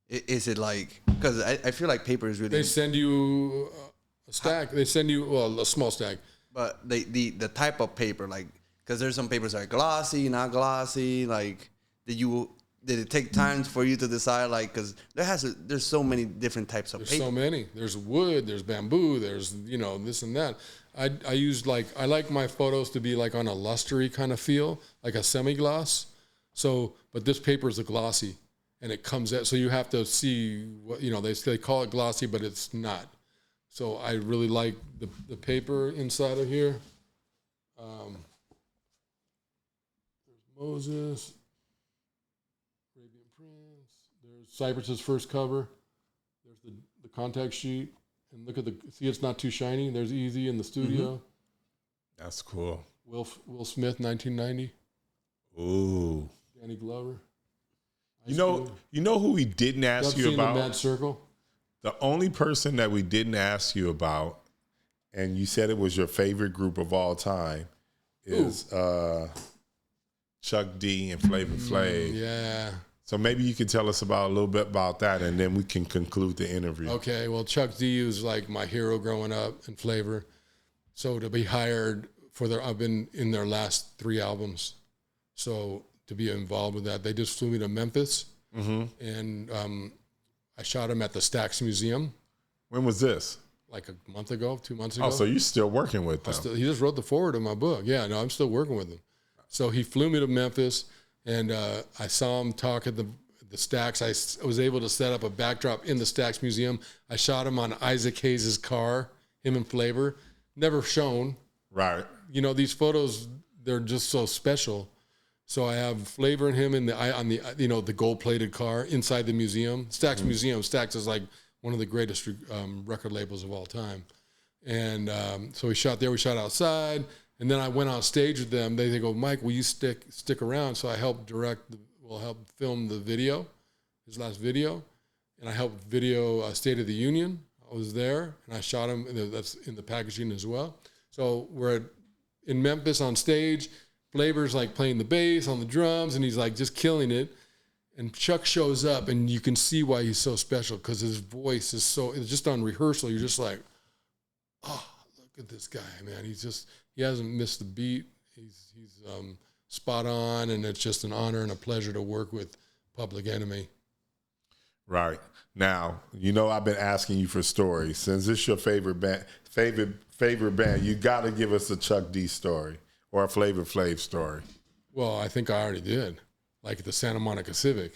Is it like, because I feel like paper is really. They send you a stack. They send you a small stack. But the type of paper, like, because there's some papers that are glossy, not glossy. Like, did it take time for you to decide? Like, because there's so many different types of paper. There's so many. There's wood. There's bamboo. There's this and that. I use I like my photos to be like on a lustery kind of feel, like a semi-gloss. So, but this paper is a glossy, and it comes out. So you have to see what they call it glossy, but it's not. So I really like the paper inside of here. There's Moses, Arabian Prince. There's Cypress's first cover. There's the contact sheet. And look at see, it's not too shiny. There's Eazy in the studio. Mm-hmm. That's cool. Will Smith, 1990. Ooh. Danny Glover. You know who we didn't ask you about? The Mad Circle. The only person that we didn't ask you about, and you said it was your favorite group of all time, is Chuck D and Flavor Flav. Yeah. So maybe you could tell us a little bit about that, and then we can conclude the interview. Okay. Well, Chuck D was like my hero growing up, and Flavor. So to be hired I've been in their last 3 albums. So to be involved with that, they just flew me to Memphis, and I shot him at the Stax Museum. When was this? Like a month ago, 2 months ago. Oh, so you're still working with them? He just wrote the foreword of my book. Yeah, no, I'm still working with him. So he flew me to Memphis, and I saw him talk at the Stax. I was able to set up a backdrop in the Stax Museum. I shot him on Isaac Hayes' car, him and Flavor. Never shown. Right. These photos, they're just so special. So I have Flavor and him on the gold-plated car inside the museum. Stax Museum. Stax is like one of the greatest record labels of all time. And so we shot there. We shot outside. And then I went on stage with them. They go, Mike, will you stick around? So I helped help film the video, his last video. And I helped video State of the Union. I was there, and I shot him. And that's in the packaging as well. So we're in Memphis on stage. Flavor's like playing the bass on the drums, and he's like just killing it. And Chuck shows up, and you can see why he's so special, because his voice is it's just on rehearsal. You're just like, oh, look at this guy, man. He hasn't missed a beat. He's spot on, and it's just an honor and a pleasure to work with Public Enemy. Right. Now, I've been asking you for stories. Since it's your favorite band, you got to give us a Chuck D story or a Flavor Flav story. Well, I think I already did. Like the Santa Monica Civic.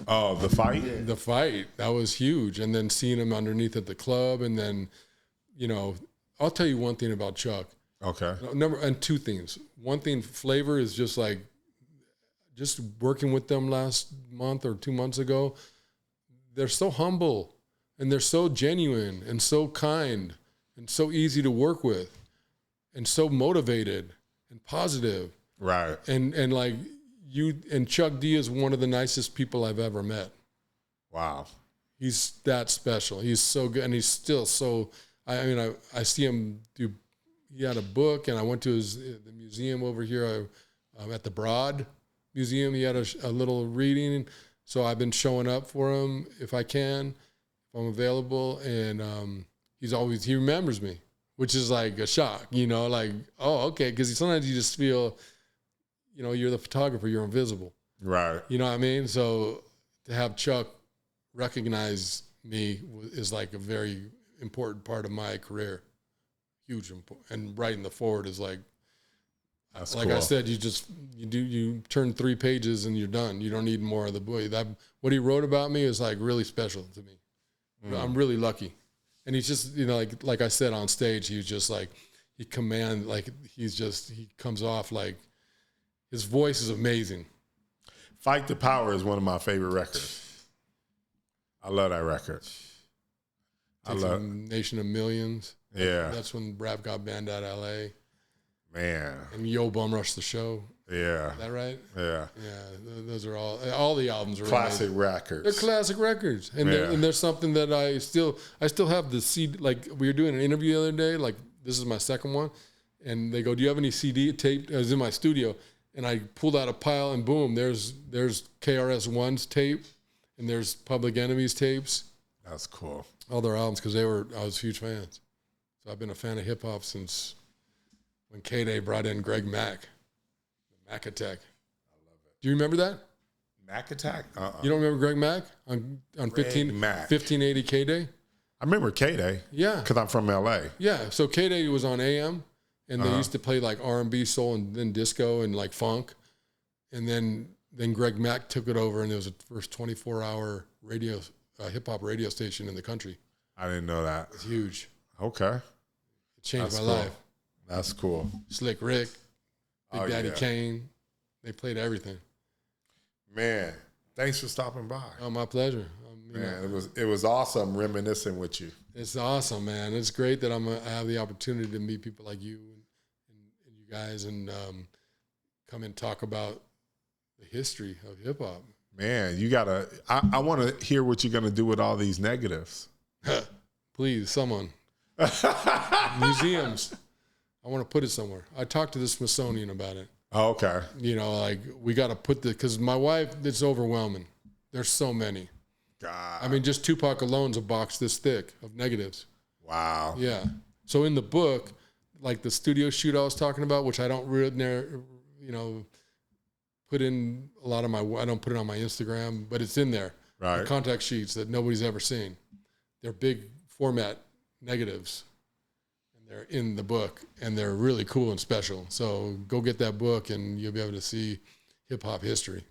Oh, the fight? Yeah. The fight. That was huge. And then seeing him underneath at the club. And then, I'll tell you one thing about Chuck. Okay. And 2 things. One thing, Flavor is just working with them last month or 2 months ago. They're so humble, and they're so genuine and so kind and so easy to work with and so motivated and positive. Right. And like and Chuck D is one of the nicest people I've ever met. Wow. He's that special. He's so good, and he's still so. I see him do. He had a book, and I went to the museum over here at the Broad Museum. He had a little reading, so I've been showing up for him if I can, if I'm available, and he remembers me, which is like a shock, like, oh, okay, because sometimes you just feel, you're the photographer, you're invisible. Right. You know what I mean? So to have Chuck recognize me is like a very important part of my career. Huge. And writing the forward is like, that's like cool. I said, you turn 3 pages and you're done. You don't need more of the book. What he wrote about me is like really special to me. I'm really lucky. And he's just, like I said on stage, he's just like, he comes off like, his voice is amazing. Fight the Power is one of my favorite records. I love that record. I love Nation of Millions. Yeah. That's when rap got banned out of LA. Man. And Yo Bum Rush the Show. Yeah. Is that right? Yeah. Yeah. Those are all the albums are classic amazing. records. They're classic records. And, and there's something that I still have the CD. Like, we were doing an interview the other day. Like, this is my second one. And they go, do you have any CD tape? I was in my studio. And I pulled out a pile, and boom, there's KRS-One's tape, and there's Public Enemy's tapes. That's cool. All their albums, because I was huge fans. So I've been a fan of hip hop since when K-Day brought in Greg Mack, the Mack Attack. I love it. Do you remember that? Mack Attack? You don't remember Greg Mack on 1580 K-Day? I remember K-Day. Yeah. Because I'm from LA. Yeah. So K-Day was on AM. And they used to play like R&B, soul, and then disco and like funk. And then Greg Mack took it over, and it was the first 24-hour radio, hip-hop radio station in the country. I didn't know that. It's huge. Okay. It changed my life. That's cool. Slick Rick, Big Daddy Kane. They played everything. Man, thanks for stopping by. Oh, my pleasure. Man, it was awesome reminiscing with you. It's awesome, man. It's great that I have the opportunity to meet people like you and you guys and come and talk about the history of hip hop. Man, I want to hear what you're going to do with all these negatives. Please, someone. Museums. I want to put it somewhere. I talked to the Smithsonian about it. Oh, okay. You know, like, we got to put because my wife, it's overwhelming. There's so many. God. I mean, just Tupac alone's a box this thick of negatives. Wow. Yeah. So in the book, like the studio shoot I was talking about, which I don't really, put in a lot of I don't put it on my Instagram, but it's in there. Right. The contact sheets that nobody's ever seen. They're big format negatives. And they're in the book, and they're really cool and special. So go get that book, and you'll be able to see hip hop history.